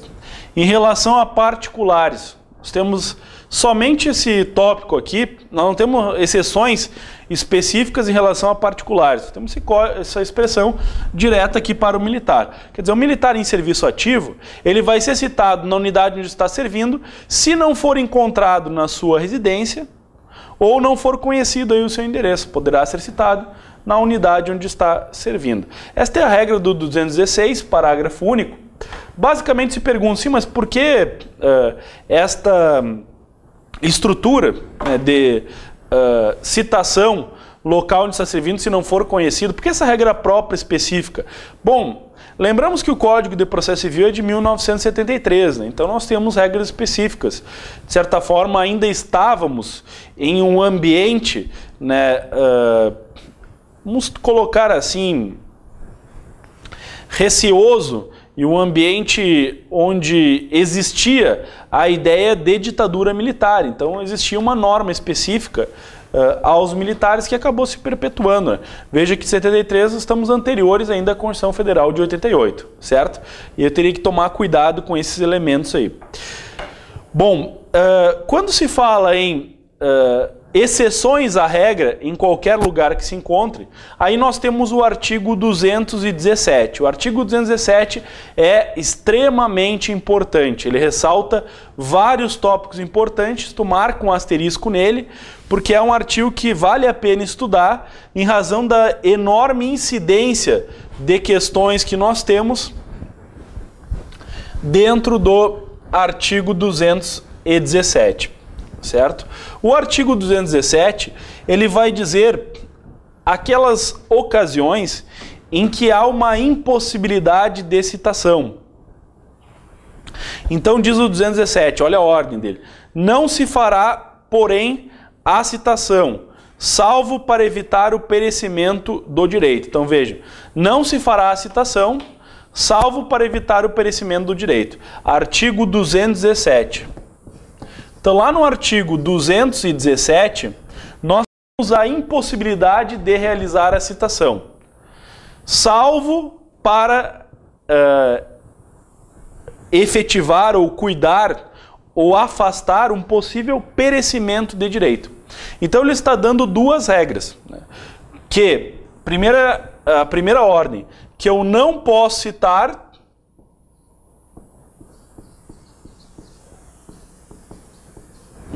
em relação a particulares. Nós temos somente esse tópico aqui, nós não temos exceções específicas em relação a particulares. Temos essa expressão direta aqui para o militar. Quer dizer, o militar em serviço ativo, ele vai ser citado na unidade onde está servindo, se não for encontrado na sua residência ou não for conhecido aí o seu endereço. Poderá ser citado na unidade onde está servindo. Esta é a regra do 216, parágrafo único. Basicamente se pergunta, sim, mas por que esta estrutura de citação local onde está servindo se não for conhecido? Por que essa regra própria específica? Bom, lembramos que o Código de Processo Civil é de 1973, né? Então nós temos regras específicas. De certa forma, ainda estávamos em um ambiente, né, vamos colocar assim, receoso, e um ambiente onde existia a ideia de ditadura militar. Então existia uma norma específica aos militares que acabou se perpetuando, né? Veja que em 73 estamos anteriores ainda à Constituição Federal de 88, certo? E eu teria que tomar cuidado com esses elementos aí. Bom, quando se fala em exceções à regra em qualquer lugar que se encontre, aí nós temos o artigo 217. O artigo 217 é extremamente importante, ele ressalta vários tópicos importantes, tu marca um asterisco nele, porque é um artigo que vale a pena estudar em razão da enorme incidência de questões que nós temos dentro do artigo 217. Certo? O artigo 217, ele vai dizer aquelas ocasiões em que há uma impossibilidade de citação. Então diz o 217, olha a ordem dele. Não se fará, porém, a citação, salvo para evitar o perecimento do direito. Então veja, não se fará a citação, salvo para evitar o perecimento do direito. Artigo 217. Então, lá no artigo 217, nós temos a impossibilidade de realizar a citação, salvo para efetivar ou cuidar ou afastar um possível perecimento de direito. Então, ele está dando duas regras, né? Que, a primeira ordem, que eu não posso citar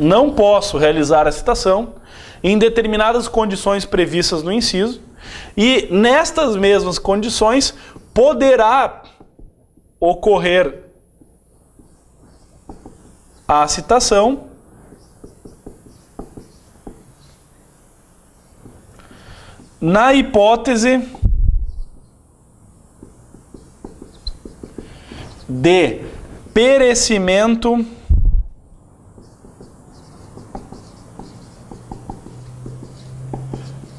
não posso realizar a citação em determinadas condições previstas no inciso, e nestas mesmas condições poderá ocorrer a citação na hipótese de perecimento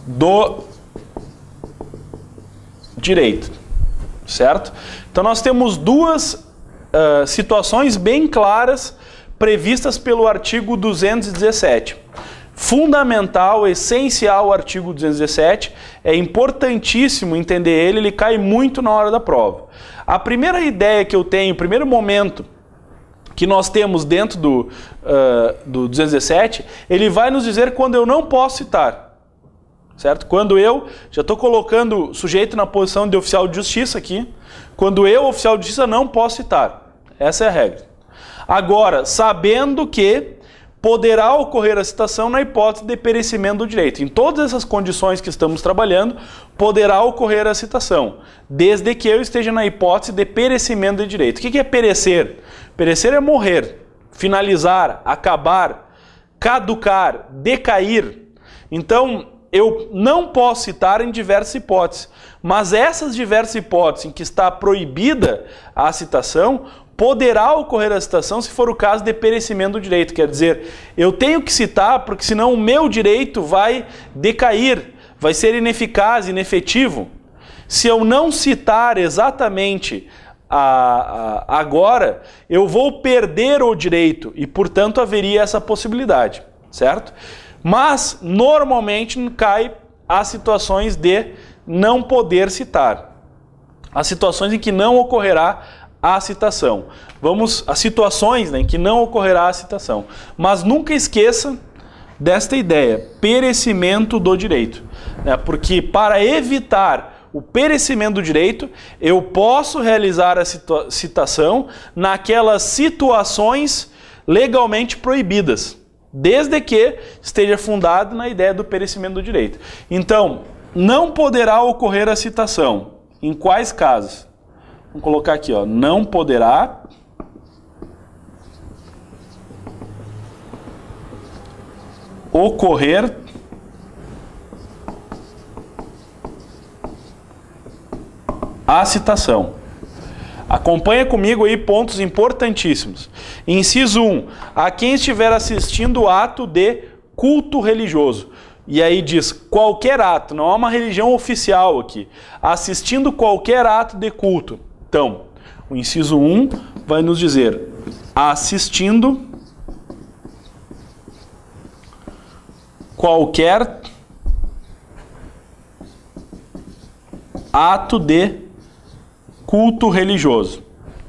do direito, certo? Então nós temos duas situações bem claras previstas pelo artigo 217. Fundamental, essencial o artigo 217, é importantíssimo entender ele cai muito na hora da prova. A primeira ideia que eu tenho, o primeiro momento que nós temos dentro do 217, ele vai nos dizer quando eu não posso citar. Certo? Quando eu já estou colocando o sujeito na posição de oficial de justiça aqui, quando eu, oficial de justiça, não posso citar. Essa é a regra. Agora, sabendo que poderá ocorrer a citação na hipótese de perecimento do direito. Em todas essas condições que estamos trabalhando, poderá ocorrer a citação, desde que eu esteja na hipótese de perecimento de direito. O que é perecer? Perecer é morrer, finalizar, acabar, caducar, decair. Então, eu não posso citar em diversas hipóteses, mas essas diversas hipóteses em que está proibida a citação, poderá ocorrer a citação se for o caso de perecimento do direito. Quer dizer, eu tenho que citar porque senão o meu direito vai decair, vai ser ineficaz, inefetivo. Se eu não citar exatamente agora, eu vou perder o direito e, portanto, haveria essa possibilidade, certo? Mas, normalmente, cai as situações de não poder citar. As situações em que não ocorrerá a citação. As situações, né, em que não ocorrerá a citação. Mas nunca esqueça desta ideia, perecimento do direito. Né? Porque para evitar o perecimento do direito, eu posso realizar a citação naquelas situações legalmente proibidas, desde que esteja fundado na ideia do perecimento do direito. Então, não poderá ocorrer a citação. Em quais casos? Vamos colocar aqui, ó, não poderá ocorrer a citação. Acompanha comigo aí pontos importantíssimos. Inciso 1. A quem estiver assistindo o ato de culto religioso. E aí diz qualquer ato, não há uma religião oficial aqui. Assistindo qualquer ato de culto. Então, o inciso 1 vai nos dizer assistindo qualquer ato de culto religioso,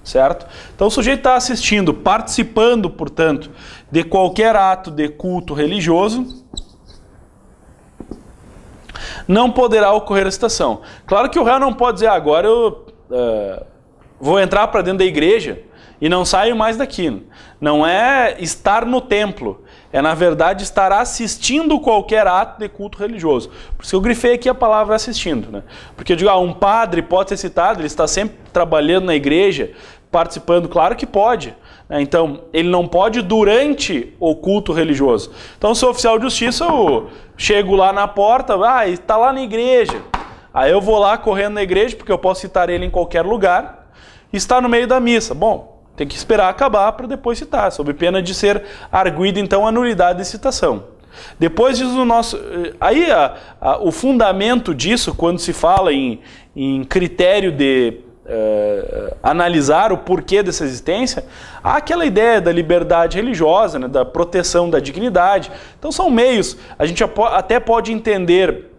certo? Então o sujeito está assistindo, participando, portanto, de qualquer ato de culto religioso, não poderá ocorrer a citação. Claro que o réu não pode dizer, agora eu vou entrar para dentro da igreja e não saio mais daqui. Não é estar no templo, é na verdade estar assistindo qualquer ato de culto religioso. Por isso que eu grifei aqui a palavra assistindo, né? Porque eu digo, um padre pode ser citado, ele está sempre trabalhando na igreja, participando, claro que pode. Então, ele não pode durante o culto religioso. Então, se o oficial de justiça, eu chego lá na porta, está lá na igreja. Aí eu vou lá correndo na igreja, porque eu posso citar ele em qualquer lugar, e está no meio da missa. Bom, tem que esperar acabar para depois citar, sob pena de ser arguida, então, a nulidade de citação. Depois diz o nosso... Aí, o fundamento disso, quando se fala em critério de... analisar o porquê dessa existência, há aquela ideia da liberdade religiosa, né, da proteção da dignidade. Então são meios, a gente até pode entender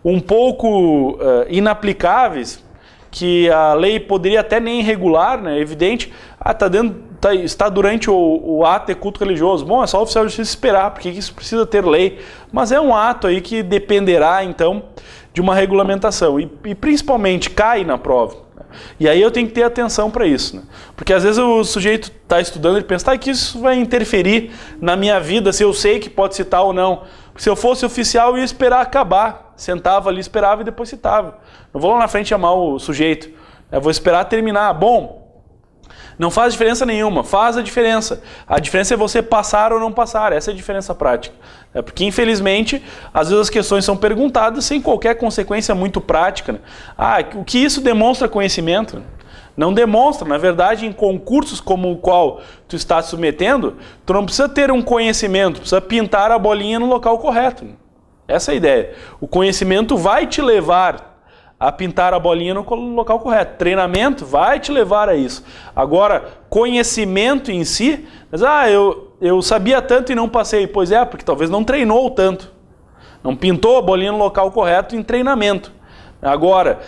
um pouco inaplicáveis, que a lei poderia até nem regular, né, evidente, está durante o ato de culto religioso. Bom, é só o oficial de justiça esperar, porque isso precisa ter lei, mas é um ato aí que dependerá então de uma regulamentação e principalmente cai na prova. E aí eu tenho que ter atenção para isso, né? Porque às vezes o sujeito está estudando e pensa, que isso vai interferir na minha vida, se eu sei que pode citar ou não. Porque se eu fosse oficial, eu ia esperar acabar. Sentava ali, esperava e depois citava. Não vou lá na frente chamar o sujeito. Eu vou esperar terminar. Bom, não faz diferença nenhuma, faz a diferença. A diferença é você passar ou não passar, essa é a diferença prática. Porque, infelizmente, às vezes as questões são perguntadas sem qualquer consequência muito prática, né? O que isso demonstra conhecimento? Não demonstra. Na verdade, em concursos como o qual tu está se submetendo, tu não precisa ter um conhecimento, precisa pintar a bolinha no local correto. Essa é a ideia. O conhecimento vai te levar a pintar a bolinha no local correto. Treinamento vai te levar a isso. Agora, conhecimento em si, mas eu sabia tanto e não passei. Pois é, porque talvez não treinou tanto. Não pintou a bolinha no local correto em treinamento. Agora,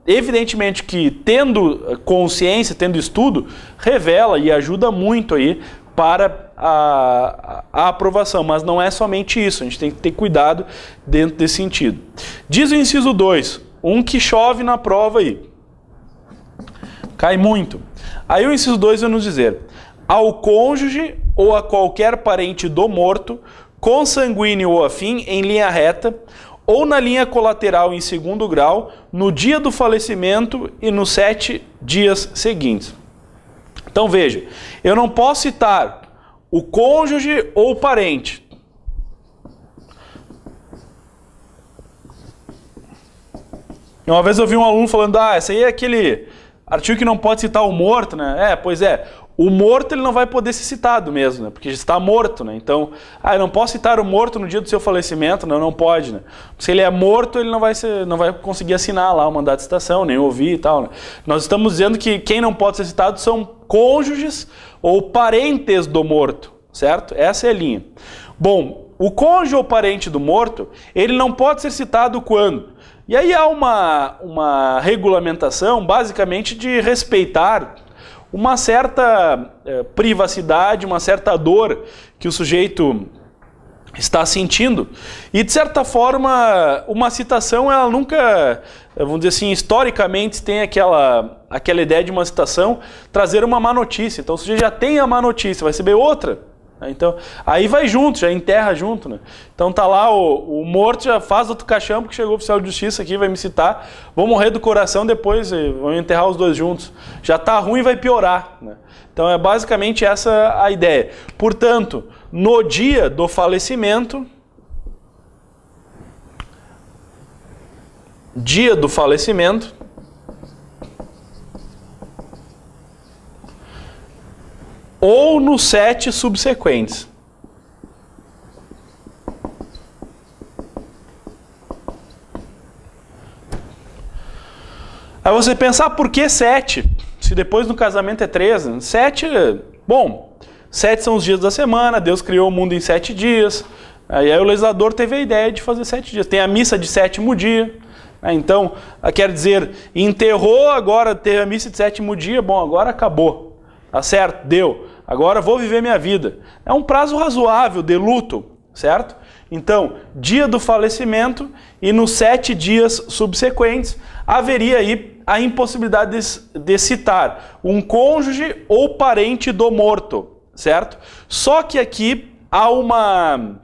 evidentemente que tendo consciência, tendo estudo, revela e ajuda muito aí para a aprovação, mas não é somente isso, a gente tem que ter cuidado dentro desse sentido. Diz o inciso 2, que chove na prova aí, cai muito. Aí o inciso 2 vai nos dizer, ao cônjuge ou a qualquer parente do morto, consanguíneo ou afim, em linha reta, ou na linha colateral em segundo grau, no dia do falecimento e nos 7 dias seguintes. Então veja, eu não posso citar o cônjuge ou o parente. Uma vez eu vi um aluno falando, esse aí é aquele artigo que não pode citar o morto, né? Pois é, o morto ele não vai poder ser citado mesmo, né? Porque já está morto, né? Então, eu não posso citar o morto no dia do seu falecimento, não pode, né? Se ele é morto, ele não vai conseguir assinar lá o mandato de citação, nem ouvir e tal, né? Nós estamos dizendo que quem não pode ser citado são cônjuges ou parentes do morto, certo? Essa é a linha. Bom, o cônjuge ou parente do morto, ele não pode ser citado quando? E aí há uma regulamentação, basicamente, de respeitar uma certa privacidade, uma certa dor que o sujeito está sentindo. E, de certa forma, uma citação, ela nunca, vamos dizer assim, historicamente tem aquela ideia de uma citação trazer uma má notícia. Então, o sujeito já tem a má notícia, vai receber outra. Então, aí vai junto, já enterra junto, né? Então tá lá, o morto já faz outro caixão, porque chegou o oficial de justiça aqui, vai me citar, vou morrer do coração depois, vão enterrar os dois juntos. Já tá ruim e vai piorar, né? Então é basicamente essa a ideia. Portanto, no dia do falecimento, ou nos 7 subsequentes. Aí você pensar, por que 7? Se depois no casamento é 3, 7, bom, 7 são os dias da semana, Deus criou o mundo em 7 dias, aí o legislador teve a ideia de fazer 7 dias. Tem a missa de 7º dia, então, quer dizer, enterrou, agora teve a missa de 7º dia, bom, agora acabou. Tá certo? Deu. Agora vou viver minha vida. É um prazo razoável de luto, certo? Então, dia do falecimento e nos 7 dias subsequentes, haveria aí a impossibilidade de citar um cônjuge ou parente do morto, certo? Só que aqui há uma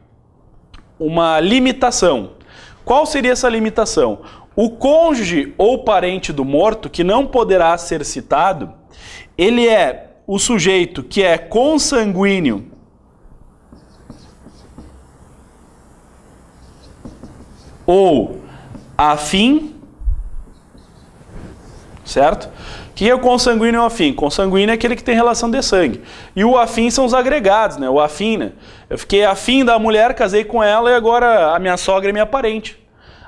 limitação. Qual seria essa limitação? O cônjuge ou parente do morto, que não poderá ser citado, ele é o sujeito que é consanguíneo ou afim, certo? Que é o consanguíneo ou afim? Consanguíneo é aquele que tem relação de sangue. E o afim são os agregados, né? O afim, né? Eu fiquei afim da mulher, casei com ela e agora a minha sogra é minha parente.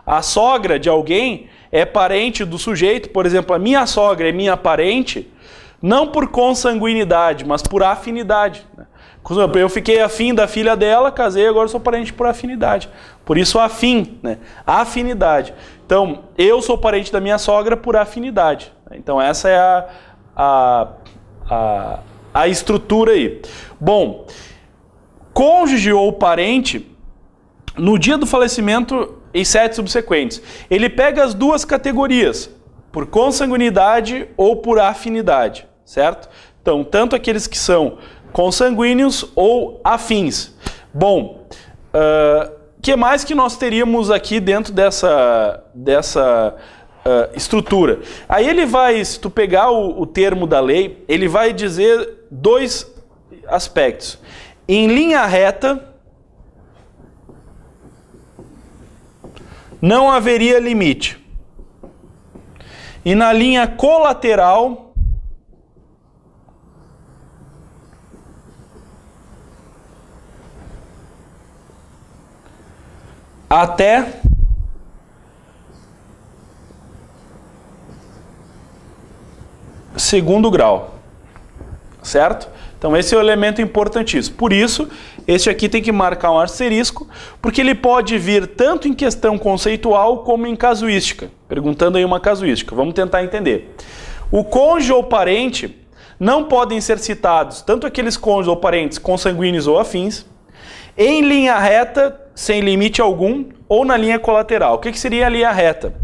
A sogra de alguém é parente do sujeito, por exemplo, a minha sogra é minha parente, não por consanguinidade, mas por afinidade. Né? Eu fiquei afim da filha dela, casei, agora sou parente por afinidade. Por isso afim, né? Afinidade. Então, eu sou parente da minha sogra por afinidade. Então, essa é a estrutura aí. Bom, cônjuge ou parente, no dia do falecimento e 7 subsequentes, ele pega as duas categorias, por consanguinidade ou por afinidade, certo? Então, tanto aqueles que são consanguíneos ou afins. Bom, que mais que nós teríamos aqui dentro dessa estrutura? Aí ele vai, se tu pegar o termo da lei, ele vai dizer 2 aspectos. Em linha reta, não haveria limite. E na linha colateral, até segundo grau, certo? Então esse é o elemento importantíssimo. Por isso, este aqui tem que marcar um asterisco, porque ele pode vir tanto em questão conceitual como em casuística. Perguntando aí uma casuística, vamos tentar entender. O cônjuge ou parente não podem ser citados tanto aqueles cônjuges ou parentes consanguíneos ou afins, em linha reta, sem limite algum, ou na linha colateral. O que seria a linha reta?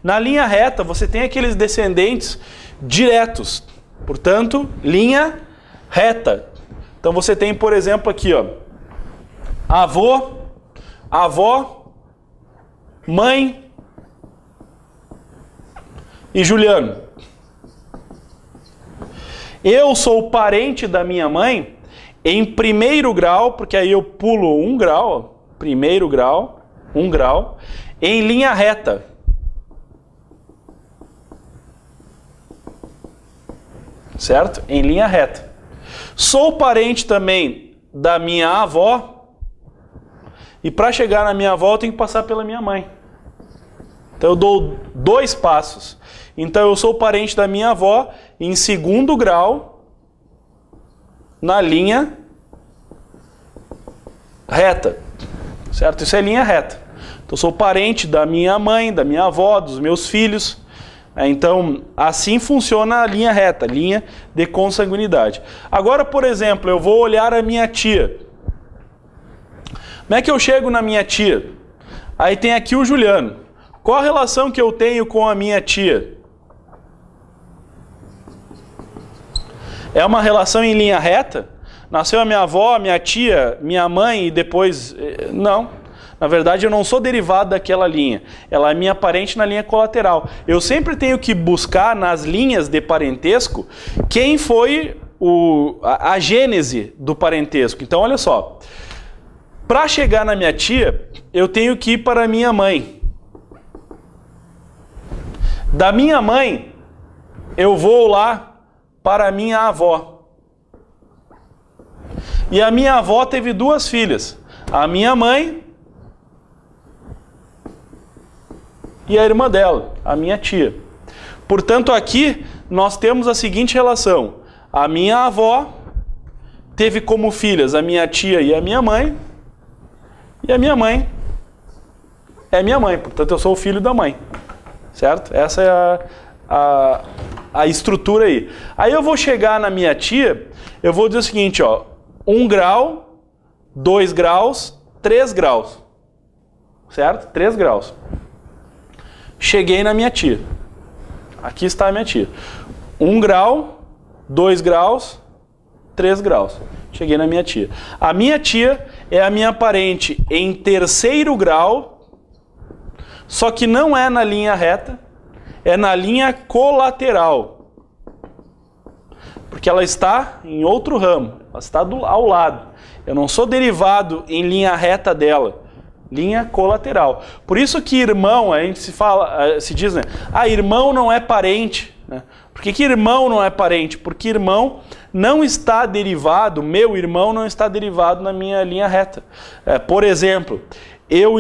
Na linha reta, você tem aqueles descendentes diretos, portanto, linha reta. Então você tem, por exemplo, aqui, ó, avô, avó, mãe e Juliano. Eu sou parente da minha mãe em primeiro grau, porque aí eu pulo 1 grau, ó, primeiro grau, 1 grau, em linha reta. Certo? Em linha reta. Sou parente também da minha avó, e para chegar na minha avó eu tenho que passar pela minha mãe. Então eu dou 2 passos. Então eu sou parente da minha avó em segundo grau, na linha reta. Certo? Isso é linha reta. Então eu sou parente da minha mãe, da minha avó, dos meus filhos. Então, assim funciona a linha reta, linha de consanguinidade. Agora, por exemplo, eu vou olhar a minha tia. Como é que eu chego na minha tia? Aí tem aqui o Juliano. Qual a relação que eu tenho com a minha tia? É uma relação em linha reta? Nasceu a minha avó, a minha tia, minha mãe e depois... Não. Na verdade, eu não sou derivado daquela linha. Ela é minha parente na linha colateral. Eu sempre tenho que buscar nas linhas de parentesco quem foi a gênese do parentesco. Então, olha só. Para chegar na minha tia, eu tenho que ir para a minha mãe. Da minha mãe, eu vou lá para a minha avó. E a minha avó teve 2 filhas. A minha mãe e a irmã dela, a minha tia. Portanto, aqui nós temos a seguinte relação. A minha avó teve como filhas a minha tia e a minha mãe é minha mãe. Portanto, eu sou o filho da mãe. Certo? Essa é a estrutura aí. Aí eu vou chegar na minha tia, eu vou dizer o seguinte, ó, 1 grau, 2 graus, 3 graus. certo? 3 graus. Cheguei na minha tia. Aqui está a minha tia. 1 grau, 2 graus, 3 graus. Cheguei na minha tia. A minha tia é a minha parente em 3º grau, só que não é na linha reta, é na linha colateral. Porque ela está em outro ramo, ela está ao lado. Eu não sou derivado em linha reta dela, linha colateral. Por isso que irmão, a gente se diz, né? Ah, irmão não é parente, né? Por que irmão não é parente? Porque irmão não está derivado, meu irmão não está derivado na minha linha reta. Por exemplo, eu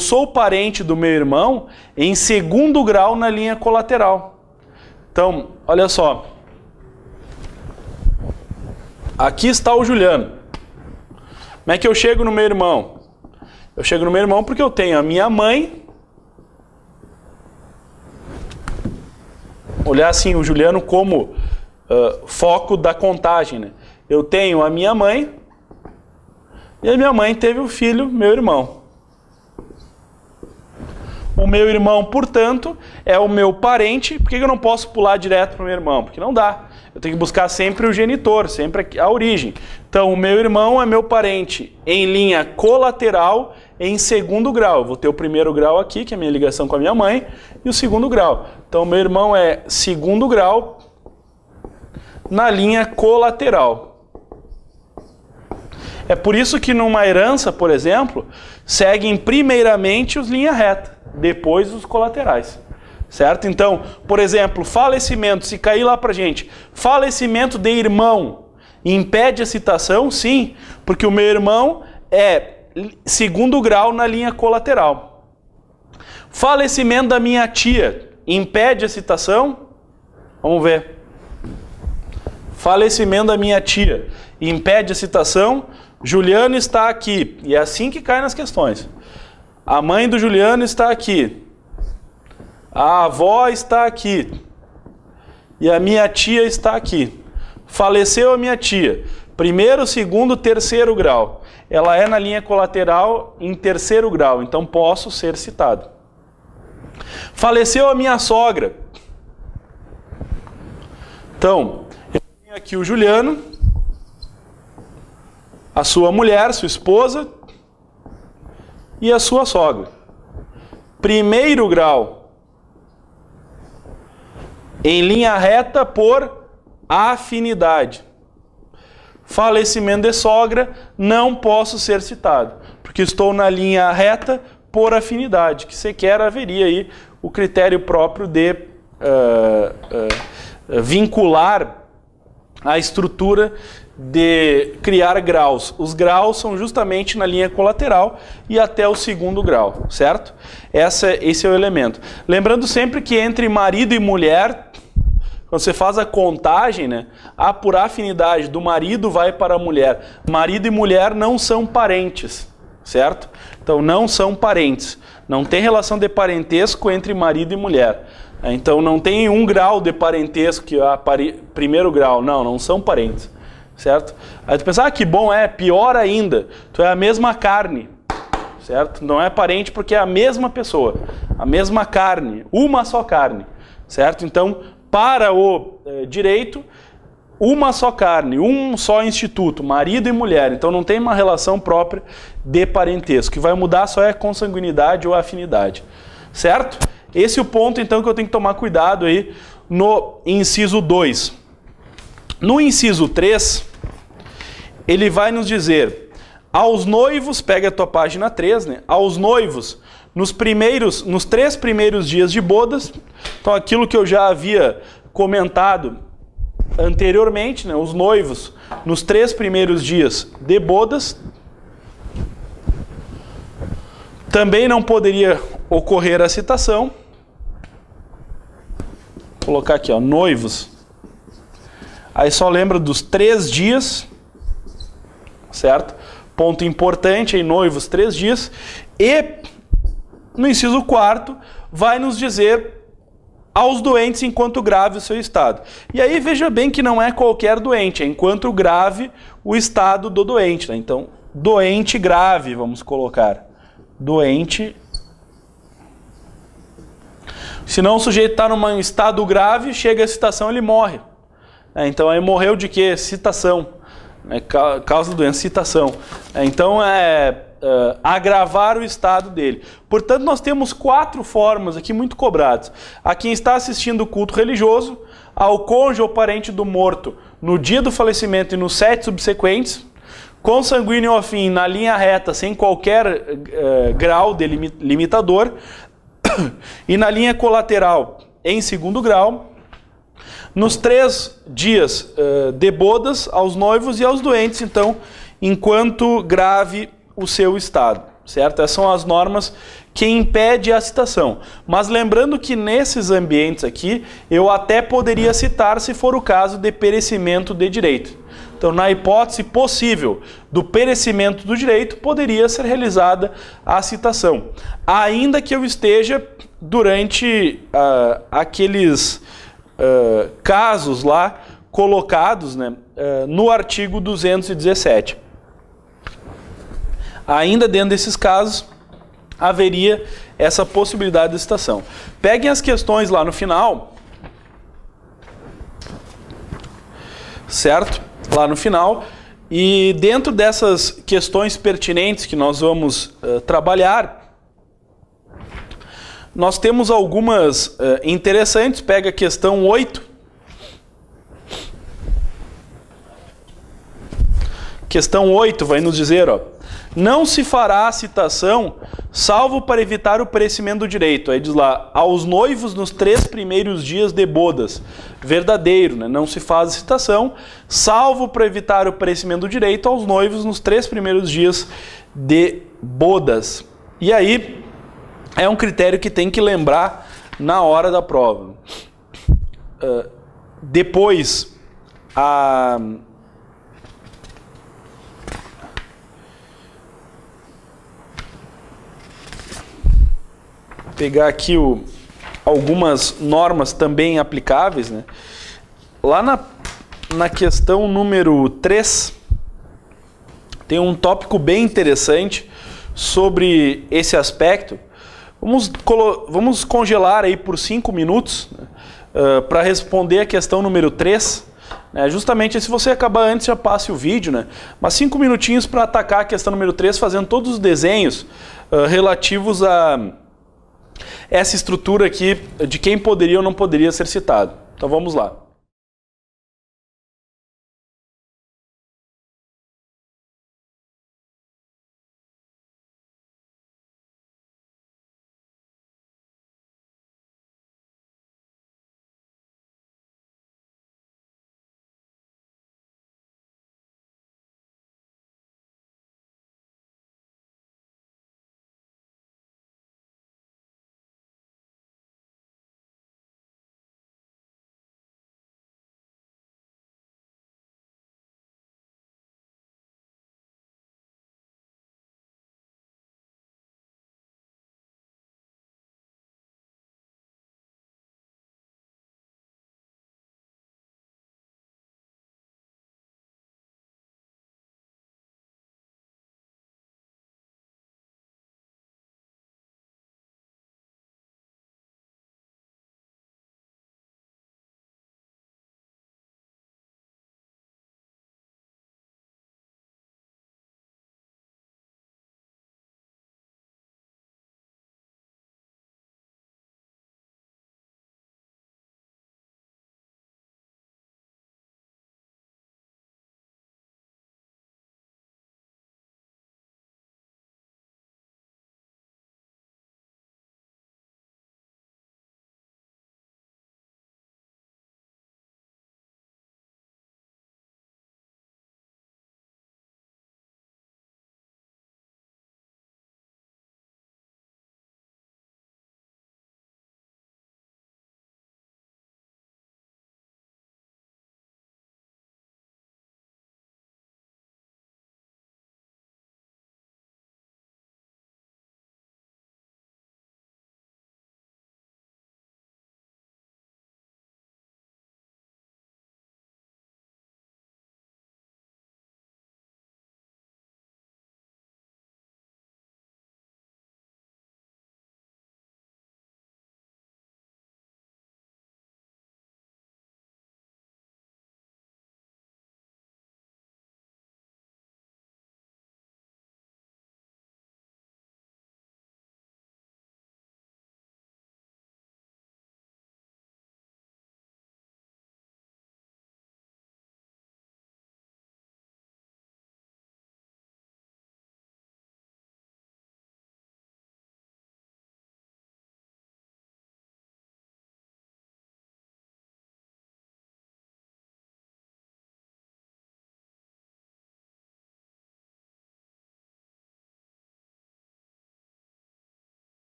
sou parente do meu irmão em 2º grau na linha colateral. Então, olha só. Aqui está o Juliano. Como é que eu chego no meu irmão? Eu chego no meu irmão porque eu tenho a minha mãe. Olhar assim o Juliano como foco da contagem, né? Eu tenho a minha mãe e a minha mãe teve o filho, meu irmão. O meu irmão, portanto, é o meu parente. Por que eu não posso pular direto para o meu irmão? Porque não dá. Eu tenho que buscar sempre o genitor, sempre a origem. Então, o meu irmão é meu parente em linha colateral em 2º grau. Eu vou ter o 1º grau aqui, que é a minha ligação com a minha mãe, e o 2º grau. Então, meu irmão é 2º grau na linha colateral. É por isso que numa herança, por exemplo, seguem primeiramente os linha reta, depois os colaterais. Certo? Então, por exemplo, falecimento, se cair lá pra gente, falecimento de irmão, impede a citação? Sim, porque o meu irmão é 2º grau na linha colateral. Falecimento da minha tia, impede a citação? Vamos ver. Falecimento da minha tia, impede a citação? Juliano está aqui, e é assim que cai nas questões. A mãe do Juliano está aqui. A avó está aqui. E a minha tia está aqui. Faleceu a minha tia. 1º, 2º, 3º grau. Ela é na linha colateral em 3º grau. Então posso ser citado. Faleceu a minha sogra. Então, eu tenho aqui o Juliano. A sua mulher, sua esposa. E a sua sogra. 1º grau. Em linha reta por afinidade. Falecimento de sogra, não posso ser citado, porque estou na linha reta por afinidade, que sequer haveria aí o critério próprio de vincular a estrutura de criar graus. Os graus são justamente na linha colateral e até o 2º grau, certo? Esse é o elemento. Lembrando sempre que entre marido e mulher, quando você faz a contagem, né, por afinidade do marido vai para a mulher. Marido e mulher não são parentes, certo? Então não são parentes. Não tem relação de parentesco entre marido e mulher. Então não tem 1 grau de parentesco que 1º grau. Não são parentes. Certo? Aí tu pensa, que bom, pior ainda, tu é a mesma carne, certo? Não é parente porque é a mesma pessoa, a mesma carne, uma só carne, certo? Então, para o direito, uma só carne, um só instituto, marido e mulher, então não tem uma relação própria de parentesco, o que vai mudar só é a consanguinidade ou a afinidade, certo? Esse é o ponto, então, que eu tenho que tomar cuidado aí no inciso 2. No inciso 3, ele vai nos dizer, aos noivos, pega a tua página 3, né? Aos noivos, nos 3 primeiros dias de bodas, então aquilo que eu já havia comentado anteriormente, né? Os noivos, nos 3 primeiros dias de bodas, também não poderia ocorrer a citação. Vou colocar aqui, ó, noivos. Aí só lembra dos 3 dias, certo? Ponto importante, aí noivos 3 dias. E no inciso 4 vai nos dizer aos doentes enquanto grave o seu estado. E aí veja bem que não é qualquer doente, é enquanto grave o estado do doente, né? Então, doente grave, vamos colocar. doente. Se não, o sujeito está num estado grave, chega a citação, ele morre. Então, aí morreu de quê? Citação. Causa da doença, citação. Então, agravar o estado dele. Portanto, nós temos 4 formas aqui muito cobradas. A quem está assistindo o culto religioso, ao cônjuge ou parente do morto no dia do falecimento e nos 7 subsequentes, consanguíneo ao fim na linha reta, sem qualquer grau limitador, e na linha colateral em segundo grau, nos 3 dias de bodas aos noivos e aos doentes, então, enquanto grave o seu estado, certo? Essas são as normas que impedem a citação. Mas lembrando que nesses ambientes aqui, eu até poderia citar se for o caso de perecimento de direito. Então, na hipótese possível do perecimento do direito, poderia ser realizada a citação, ainda que eu esteja durante aqueles casos lá colocados, né, no artigo 217. Ainda dentro desses casos, haveria essa possibilidade de citação. Peguem as questões lá no final, certo? Lá no final, e dentro dessas questões pertinentes que nós vamos trabalhar, nós temos algumas interessantes. Pega a questão 8. Questão 8 vai nos dizer, ó, não se fará a citação, salvo para evitar o perecimento do direito. Aí diz lá, aos noivos nos 3 primeiros dias de bodas. Verdadeiro, né? Não se faz a citação, salvo para evitar o perecimento do direito aos noivos nos 3 primeiros dias de bodas. E aí, é um critério que tem que lembrar na hora da prova. Depois, pegar aqui algumas normas também aplicáveis, né? Lá na questão número 3, tem um tópico bem interessante sobre esse aspecto. Vamos congelar aí por 5 minutos, né, para responder a questão número 3. Né? Justamente, se você acabar antes, já passe o vídeo, né? Mas 5 minutinhos para atacar a questão número 3, fazendo todos os desenhos relativos a essa estrutura aqui de quem poderia ou não poderia ser citado. Então vamos lá.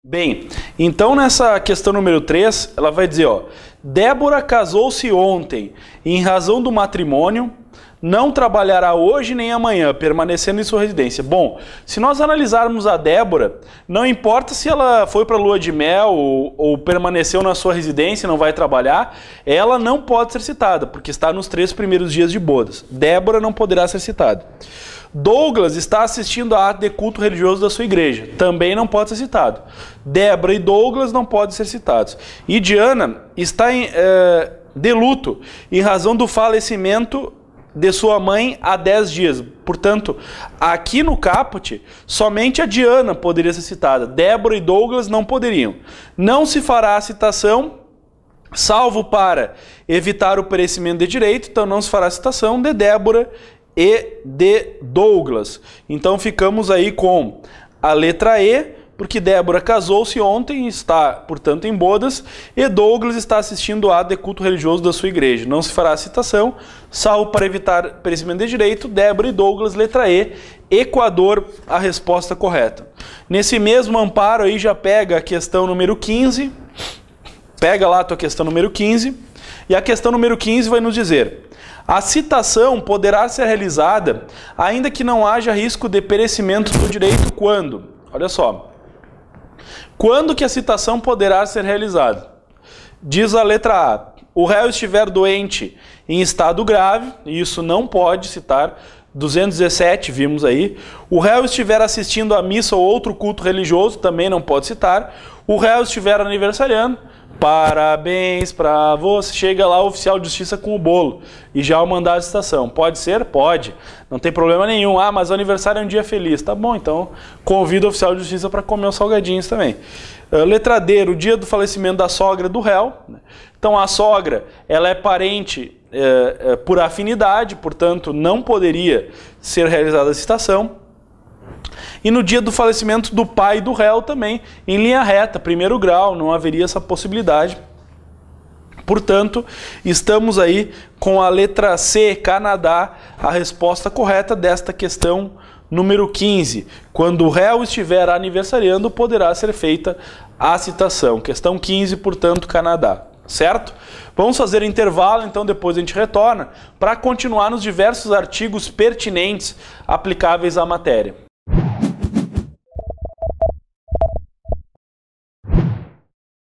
Bem, então nessa questão número 3, ela vai dizer, ó, Débora casou-se ontem, em razão do matrimônio, não trabalhará hoje nem amanhã, permanecendo em sua residência. Bom, se nós analisarmos a Débora, não importa se ela foi para a lua de mel ou permaneceu na sua residência e não vai trabalhar, ela não pode ser citada, porque está nos 3 primeiros dias de bodas. Débora não poderá ser citada. Douglas está assistindo a ato de culto religioso da sua igreja. Também não pode ser citado. Débora e Douglas não podem ser citados. E Diana está de luto em razão do falecimento de sua mãe há 10 dias. Portanto, aqui no caput, somente a Diana poderia ser citada. Débora e Douglas não poderiam. Não se fará a citação, salvo para evitar o perecimento de direito, então não se fará a citação de Débora e de Douglas. Então ficamos aí com a letra E, porque Débora casou-se ontem, está, portanto, em bodas, e Douglas está assistindo o ato de culto religioso da sua igreja. Não se fará a citação, salvo para evitar perecimento de direito, Débora e Douglas, letra E, Equador, a resposta correta. Nesse mesmo amparo aí já pega a questão número 15, pega lá a tua questão número 15, e a questão número 15 vai nos dizer: a citação poderá ser realizada ainda que não haja risco de perecimento do direito quando? Olha só. Quando que a citação poderá ser realizada? Diz a letra A. O réu estiver doente em estado grave, e isso não pode citar. 217, vimos aí. O réu estiver assistindo a missa ou outro culto religioso, também não pode citar. O réu estiver aniversariando, parabéns para você. Chega lá o oficial de justiça com o bolo e já o mandado de citação. Pode ser? Pode. Não tem problema nenhum. Ah, mas o aniversário é um dia feliz. Tá bom, então convido o oficial de justiça para comer os salgadinhos também. Letra D, o dia do falecimento da sogra do réu. Então a sogra, ela é parente por afinidade, portanto não poderia ser realizada a citação. E no dia do falecimento do pai do réu também, em linha reta, primeiro grau, não haveria essa possibilidade. Portanto, estamos aí com a letra C, Canadá, a resposta correta desta questão número 15. Quando o réu estiver aniversariando, poderá ser feita a citação. Questão 15, portanto, Canadá. Certo? Vamos fazer intervalo, então depois a gente retorna para continuar nos diversos artigos pertinentes aplicáveis à matéria.